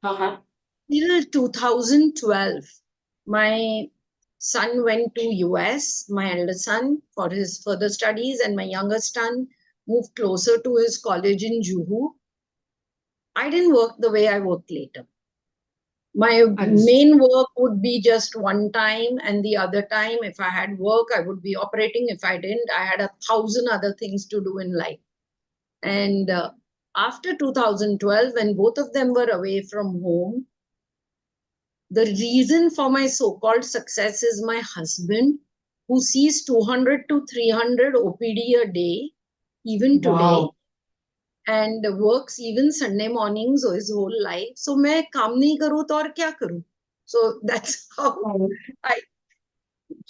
Till 2012, my son went to US, my elder son, for his further studies, and my younger son moved closer to his college in Juhu. I didn't work the way I worked later. My main work would be just one time, and the other time, if I had work, I would be operating. If I didn't, I had 1,000 other things to do in life. And after 2012, when both of them were away from home, the reason for my so-called success is my husband, who sees 200 to 300 OPD a day, even today. and works even Sunday mornings or his whole life. So मैं काम नहीं करूँ तो और क्या करूँ? So that's how I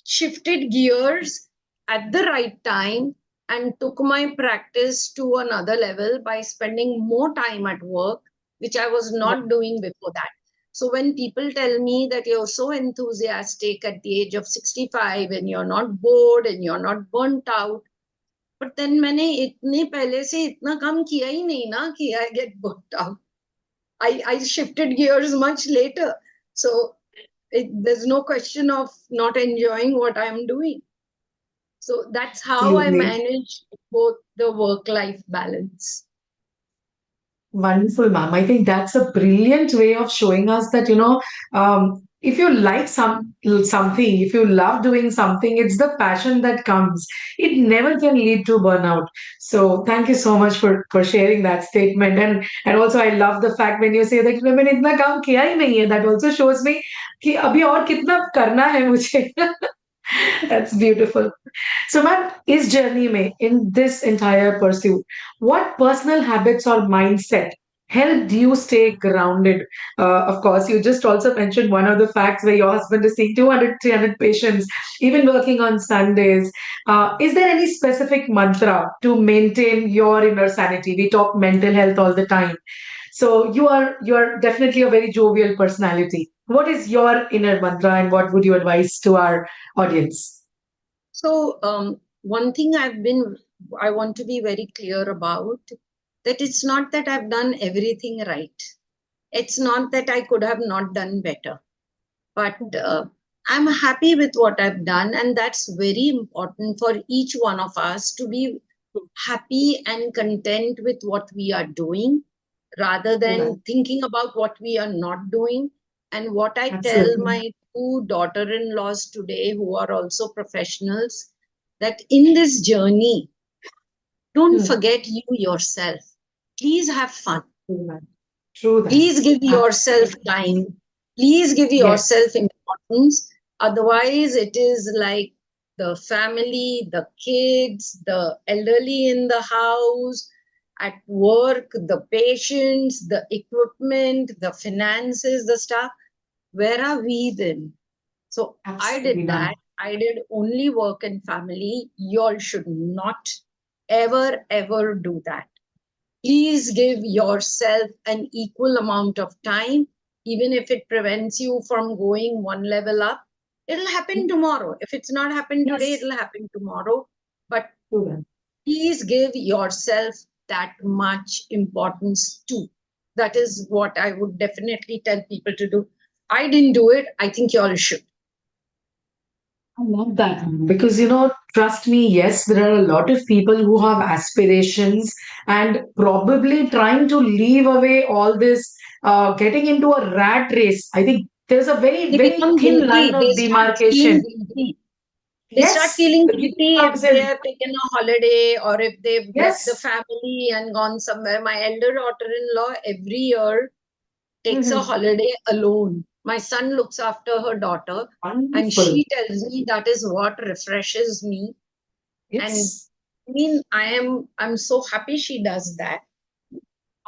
shifted gears at the right time and took my practice to another level by spending more time at work, which I was not doing before that. So when people tell me that you're so enthusiastic at the age of 65 and you're not bored and you're not burnt out, but then मैंने इतने पहले से इतना काम किया ही नहीं ना कि I get burnt out. I shifted gears much later. So there's no question of not enjoying what I'm doing. So that's how I manage both the work-life balance. Wonderful, ma'am. I think that's a brilliant way of showing us that, if you like something, if you love doing something, it's the passion that comes. It never can lead to burnout. So thank you so much for sharing that statement. And also I love the fact when you say that मैंने इतना काम किया ही नहीं है. That also shows me कि अभी और कितना करना है मुझे. That's beautiful. So, ma'am, is journey mein, in this entire pursuit, what personal habits or mindset helped you stay grounded? Of course, you just also mentioned one of the facts where your husband is seeing 200, 300 patients, even working on Sundays. Is there any specific mantra to maintain your inner sanity? We talk mental health all the time. So you are definitely a very jovial personality. What is your inner mantra and what would you advise to our audience? So one thing I want to be very clear about, that it's not that I've done everything right. It's not that I could have not done better, but I'm happy with what I've done. And that's very important for each one of us to be happy and content with what we are doing rather than thinking about what we are not doing. And what I tell my two daughter-in-laws today, who are also professionals, that in this journey, don't forget you yourself. Please have fun. True that. Please give yourself time. Please give yourself importance. Otherwise, it is like the family, the kids, the elderly in the house, at work, the patients, the equipment, the finances, the staff. Where are we then? So I did that. I did only work and family. You all should not ever, ever do that. Please give yourself an equal amount of time, even if it prevents you from going one level up. It'll happen tomorrow. If it's not happened today, it'll happen tomorrow. But please give yourself that much importance too. That is what I would definitely tell people to do. I didn't do it. I think you all should. I love that because, trust me, yes, there are a lot of people who have aspirations and probably trying to leave away all this, getting into a rat race. I think there's a very, They very become thin guilty. line of They start feeling demarcation. guilty. They start feeling the guilt guilty if comes they in. have taken a holiday or if they've left the Yes. family and gone somewhere. My elder daughter-in-law every year takes a Mhm. holiday alone. My son looks after her daughter, and Wonderful. she tells me that is what refreshes me. And Yes, I mean, I'm so happy she does that.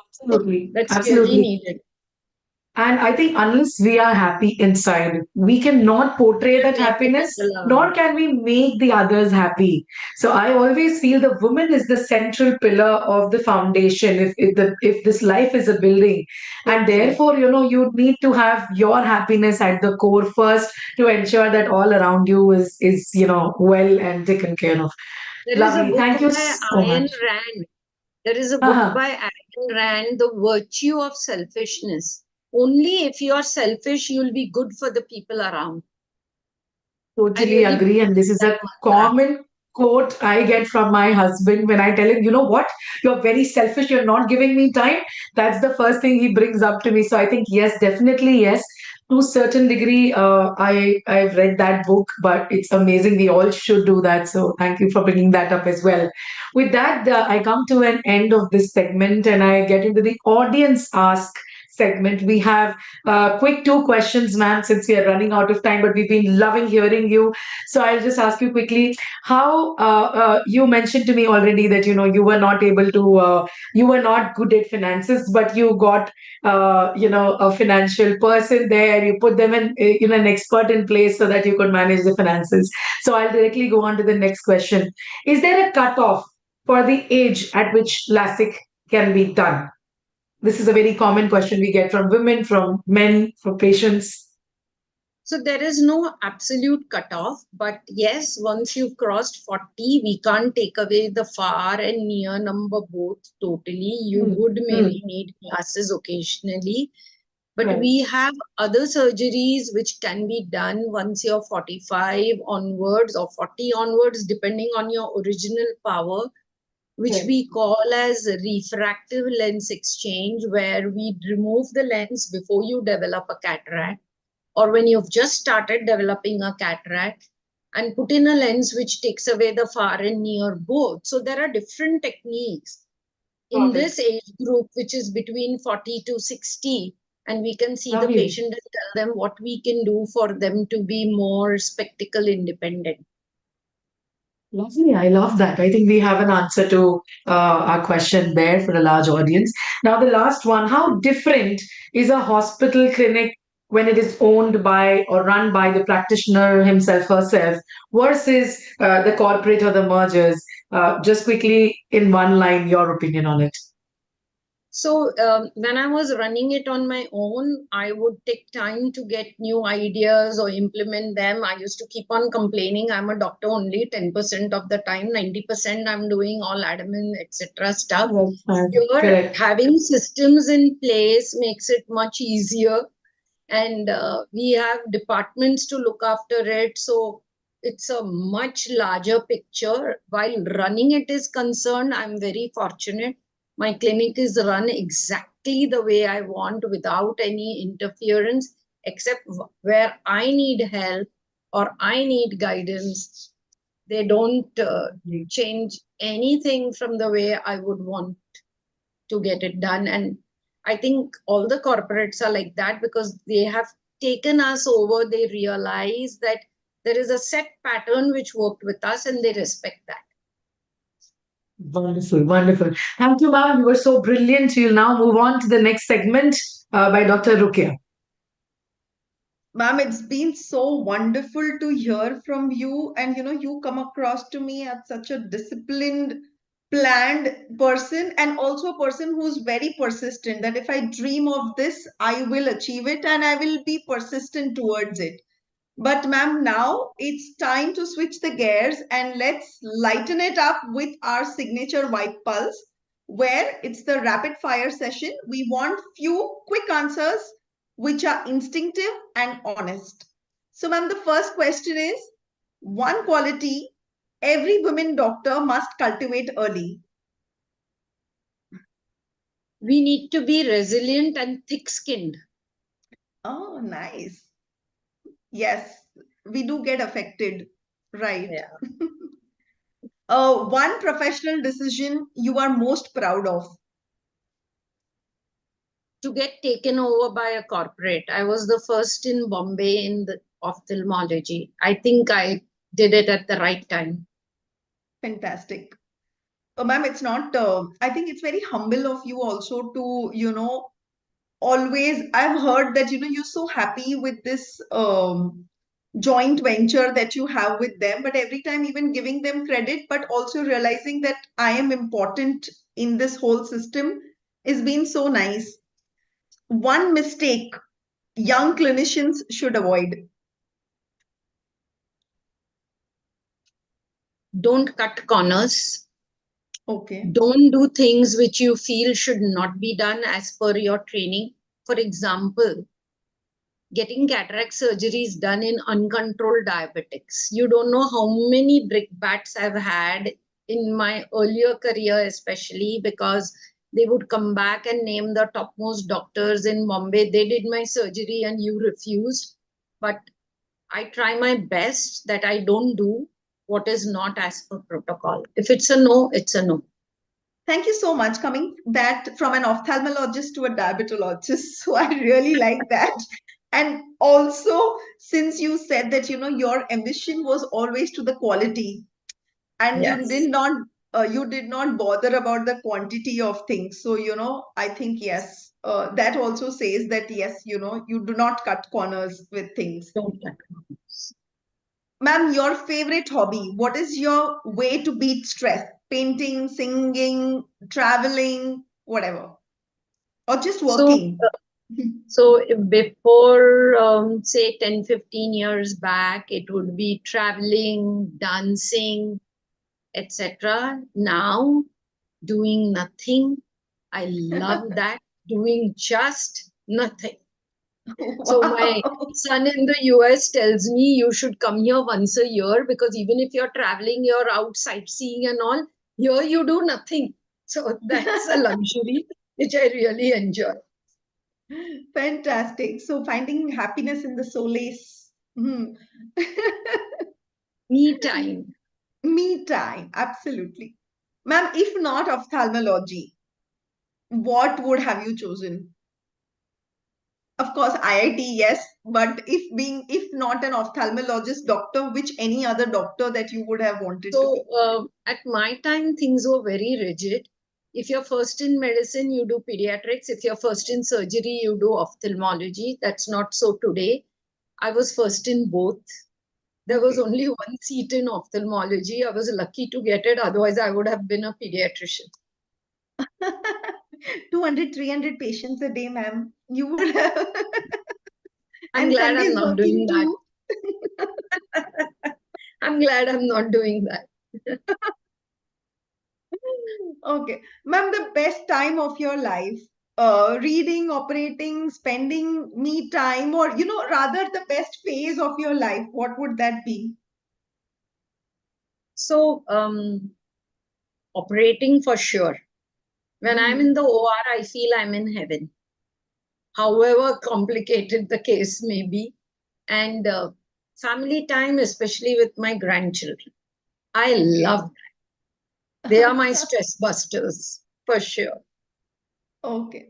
absolutely. That's really Absolutely. needed. And I think unless we are happy inside, we cannot portray that Make the happiness, people nor around. can we make the others happy. So I always feel the woman is the central pillar of the foundation. If this life is a building, and therefore you need to have your happiness at the core first to ensure that all around you is well and taken care of. There is a Lovely. book Thank you by so Ayn much. Rand. There is a book Uh-huh. by Ayn Rand, The Virtue of Selfishness. Only if you are selfish, you'll be good for the people around. I Totally really agree. And believe this is that a mantra. common quote I get from my husband when I tell him, you know what, you're very selfish, you're not giving me time. That's the first thing he brings up to me. So I think, yes, definitely, yes. To a certain degree, I've read that book, but it's amazing. We all should do that. So thank you for bringing that up as well. With that, I come to an end of this segment and I get into the audience ask segment. We have quick two questions, ma'am, since we are running out of time, but we've been loving hearing you. So I'll just ask you quickly how you mentioned to me already that you were not able to, you were not good at finances, but you got a financial person there. You put them in an expert in place so that you could manage the finances. So I'll directly go on to the next question. Is there a cutoff for the age at which LASIK can be done? This is a very common question we get from women, from men, from patients. So there is no absolute cutoff, but yes, once you've crossed 40, we can't take away the far and near number both totally. You would maybe need glasses occasionally, but Right. we have other surgeries which can be done once you're 45 onwards or 40 onwards, depending on your original power, which Right. we call as refractive lens exchange, where we remove the lens before you develop a cataract, or when you've just started developing a cataract, and put in a lens which takes away the far and near both. So there are different techniques in this age group, which is between 40 to 60. And we can see the patient and tell them what we can do for them to be more spectacle independent. Lovely. I love that. I think we have an answer to our question there for a large audience. Now, the last one, how different is a hospital clinic when it is owned by or run by the practitioner himself, herself, versus the corporate or the mergers? Just quickly, in one line, your opinion on it. So when I was running it on my own, I would take time to get new ideas or implement them. I used to keep on complaining, I'm a doctor only 10% of the time, 90% I'm doing all admin, etc. stuff. Here, having systems in place makes it much easier. And we have departments to look after it. So it's a much larger picture. While running it is concerned, I'm very fortunate. My clinic is run exactly the way I want without any interference, except where I need help or I need guidance. They don't change anything from the way I would want to get it done. And I think all the corporates are like that because they have taken us over. They realize that there is a set pattern which worked with us and they respect that. Wonderful, wonderful. Thank you, ma'am. You were so brilliant. We'll now move on to the next segment by Dr. Rukia. Ma'am, it's been so wonderful to hear from you. And you come across to me as such a disciplined, planned person, and also a person who's very persistent. That if I dream of this, I will achieve it and I will be persistent towards it. But ma'am, now it's time to switch the gears and let's lighten it up with our signature White Pulse, where it's the rapid fire session. We want few quick answers which are instinctive and honest. So ma'am, the first question is, one quality every women doctor must cultivate early. We need to be resilient and thick-skinned. Oh, nice. Yes, we do get affected, right? Yeah. One professional decision you are most proud of. To get taken over by a corporate. I was the first in Bombay in the ophthalmology. I think I did it at the right time. Fantastic. Ma'am, it's not, I think it's very humble of you also to, always, I've heard that, you're so happy with this joint venture that you have with them, but every time even giving them credit, but also realizing that I am important in this whole system has been so nice. One mistake young clinicians should avoid. Don't cut corners. Okay. Don't do things which you feel should not be done as per your training. For example, getting cataract surgeries done in uncontrolled diabetics. You don't know how many brickbats I've had in my earlier career, especially because they would come back and name the topmost doctors in Bombay. They did my surgery and you refused. But I try my best that I don't do what is not as per protocol. If it's a no, it's a no. Thank you so much coming that from an ophthalmologist to a diabetologist. So I really like that. And also, since you said that, your ambition was always to the quality and Yes. you did not bother about the quantity of things. So, I think, yes, that also says that, yes, you do not cut corners with things. Don't cut corners. Ma'am, your favorite hobby, what is your way to beat stress? Painting, singing, traveling, whatever, or just So, working? so before, say 10, 15 years back, it would be traveling, dancing, etc. Now, doing nothing. I love that. Doing just nothing. So my Wow. son in the US tells me you should come here once a year because even if you're traveling, you're out sightseeing and all, here you do nothing. So that's a luxury which I really enjoy. Fantastic. So finding happiness in the solace. Hmm. Me time. Me time, absolutely. Ma'am, if not ophthalmology, what would have you chosen? Of course, IIT, yes, but if not an ophthalmologist doctor, which any other doctor that you would have wanted to So be? at my time, things were very rigid. If you're first in medicine, you do pediatrics. If you're first in surgery, you do ophthalmology. That's not so today. I was first in both. There was Okay. only one seat in ophthalmology. I was lucky to get it. Otherwise, I would have been a pediatrician. 200, 300 patients a day, ma'am. You would have. I'm And glad I'm Sundays not working doing that. too. I'm glad I'm not doing that. Okay. Ma'am, the best time of your life, reading, operating, spending me time, or, rather the best phase of your life, what would that be? So, operating for sure. When I'm in the OR, I feel I'm in heaven, however complicated the case may be. And family time, especially with my grandchildren. I love that. They are my stress busters, for sure. Okay.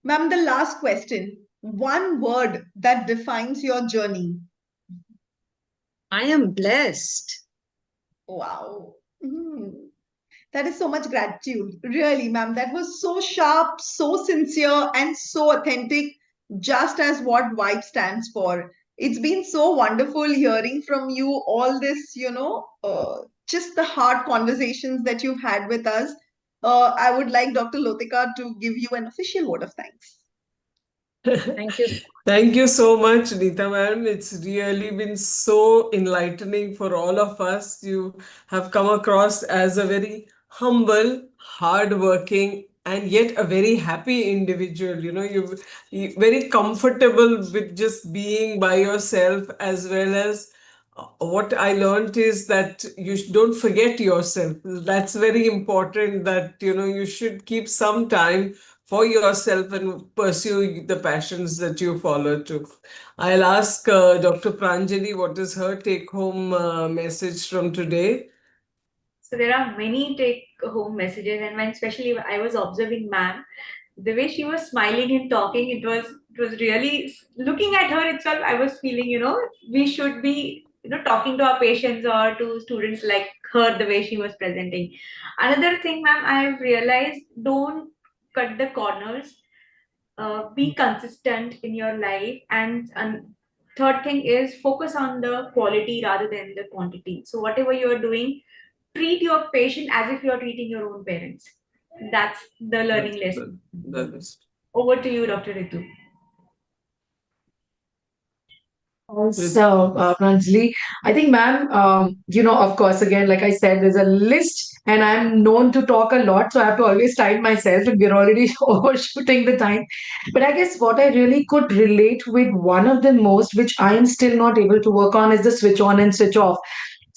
Ma'am, the last question. One word that defines your journey. I am blessed. Wow. That is so much gratitude. Really, ma'am. That was so sharp, so sincere, and so authentic, just as what Vibe stands for. It's been so wonderful hearing from you all this, just the hard conversations that you've had with us. I would like Dr. Lotika to give you an official word of thanks. Thank you. Thank you so much, Neeta ma'am. It's really been so enlightening for all of us. You have come across as a very humble, hardworking, and yet a very happy individual. You're very comfortable with just being by yourself, as well as what I learned is that don't forget yourself. That's very important, that you should keep some time for yourself and pursue the passions that you follow too. I'll ask Dr. Pranjali what is her take home message from today. So there are many take-home messages, and when especially I was observing ma'am, the way she was smiling and talking, it was really looking at her itself. I was feeling, we should be, talking to our patients or to students like her the way she was presenting. Another thing, ma'am, I have realized: don't cut the corners. Be consistent in your life, and third thing is focus on the quality rather than the quantity. So whatever you are doing, treat your patient as if you are treating your own parents. That's the learning lesson. That is. Over to you, Dr. Ritu. Also, Pranjali, I think, ma'am, of course, again, like I said, there's a list, and I'm known to talk a lot, so I have to always time myself, and we're already overshooting the time. But I guess what I really could relate with, one of the most, which I am still not able to work on, is the switch on and switch off.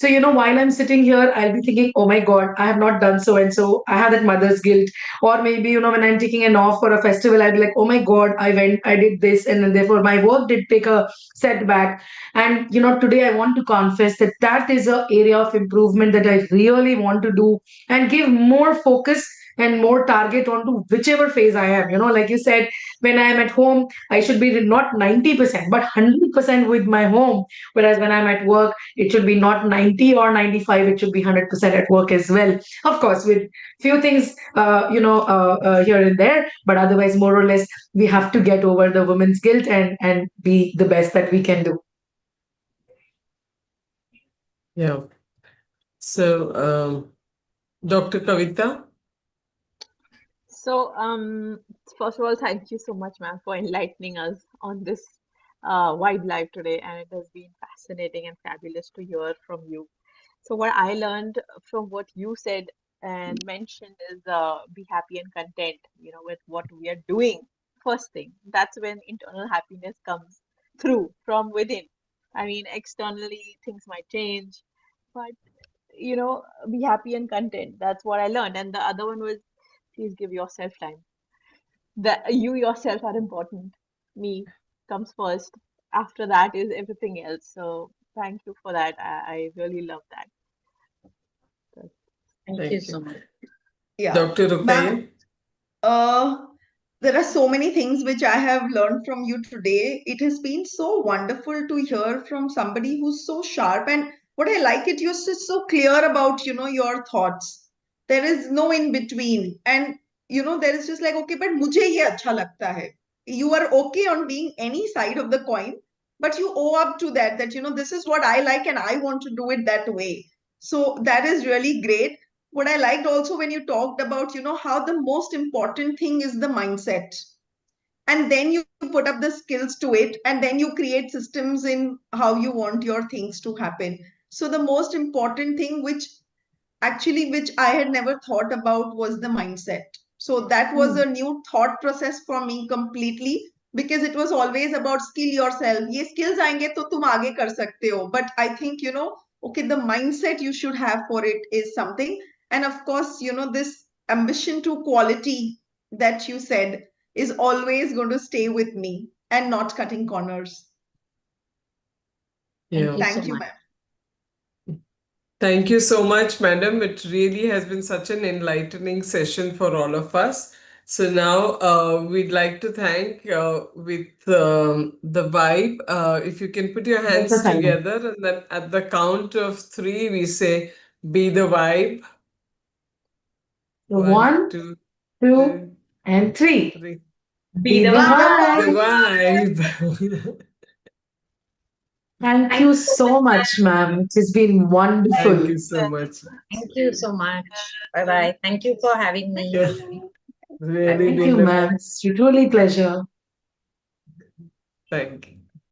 So, while I'm sitting here, I'll be thinking, oh my God, I have not done so and so. I have that mother's guilt. Or maybe, when I'm taking an off for a festival, I'll be like, oh my God, I went, I did this. And then therefore my work did take a setback. And, today I want to confess that that is a area of improvement that I really want to do and give more focus and more target onto whichever phase I am. Like you said, when I am at home, I should be not 90%, but 100% with my home. Whereas when I'm at work, it should be not 90 or 95, it should be 100% at work as well. Of course, with few things, here and there, but otherwise, more or less, we have to get over the women's guilt and be the best that we can do. Yeah. So, Dr. Kavita? So, first of all, thank you so much, ma'am, for enlightening us on this wide life today, and it has been fascinating and fabulous to hear from you. So, what I learned from what you said and mentioned is be happy and content, with what we are doing. First thing, that's when internal happiness comes through from within. I mean, externally, things might change, but be happy and content. That's what I learned. And the other one was, please give yourself time. That you yourself are important. Me comes first. After that is everything else. So thank you for that. I really love that. Thank you so much. Yeah. Dr. Ma'am, Ruqayya? there are so many things which I have learned from you today. It has been so wonderful to hear from somebody who's so sharp. And what I like it, you're so clear about, your thoughts. There is no in between. And, there is just like, okay, but mujhe ye acha lagta hai. You are okay on being any side of the coin, but you owe up to that, this is what I like and I want to do it that way. So that is really great. What I liked also when you talked about, how the most important thing is the mindset. And then you put up the skills to it, and then you create systems in how you want your things to happen. So the most important thing, which I had never thought about, was the mindset. So that was a new thought process for me completely, because it was always about skill yourself. Ye skills aayenge to tum aage kar sakte ho. But I think, okay, the mindset you should have for it is something. And of course, this ambition to quality that you said is always going to stay with me and not cutting corners. Yeah. Thank you, ma'am. Thank you so much, madam. It really has been such an enlightening session for all of us. So now we'd like to thank with the vibe. If you can put your hands That's the time. together, and then at the count of 3, we say, be the vibe. So 1, 2, and 3. 3. Be the The vibe. vibe. Thank you so much, ma'am. It has been wonderful. Thank you so much. Thank you so much. Bye-bye. Thank you for having me. Really Thank you, been a ma'am. It's truly a pleasure. thank you.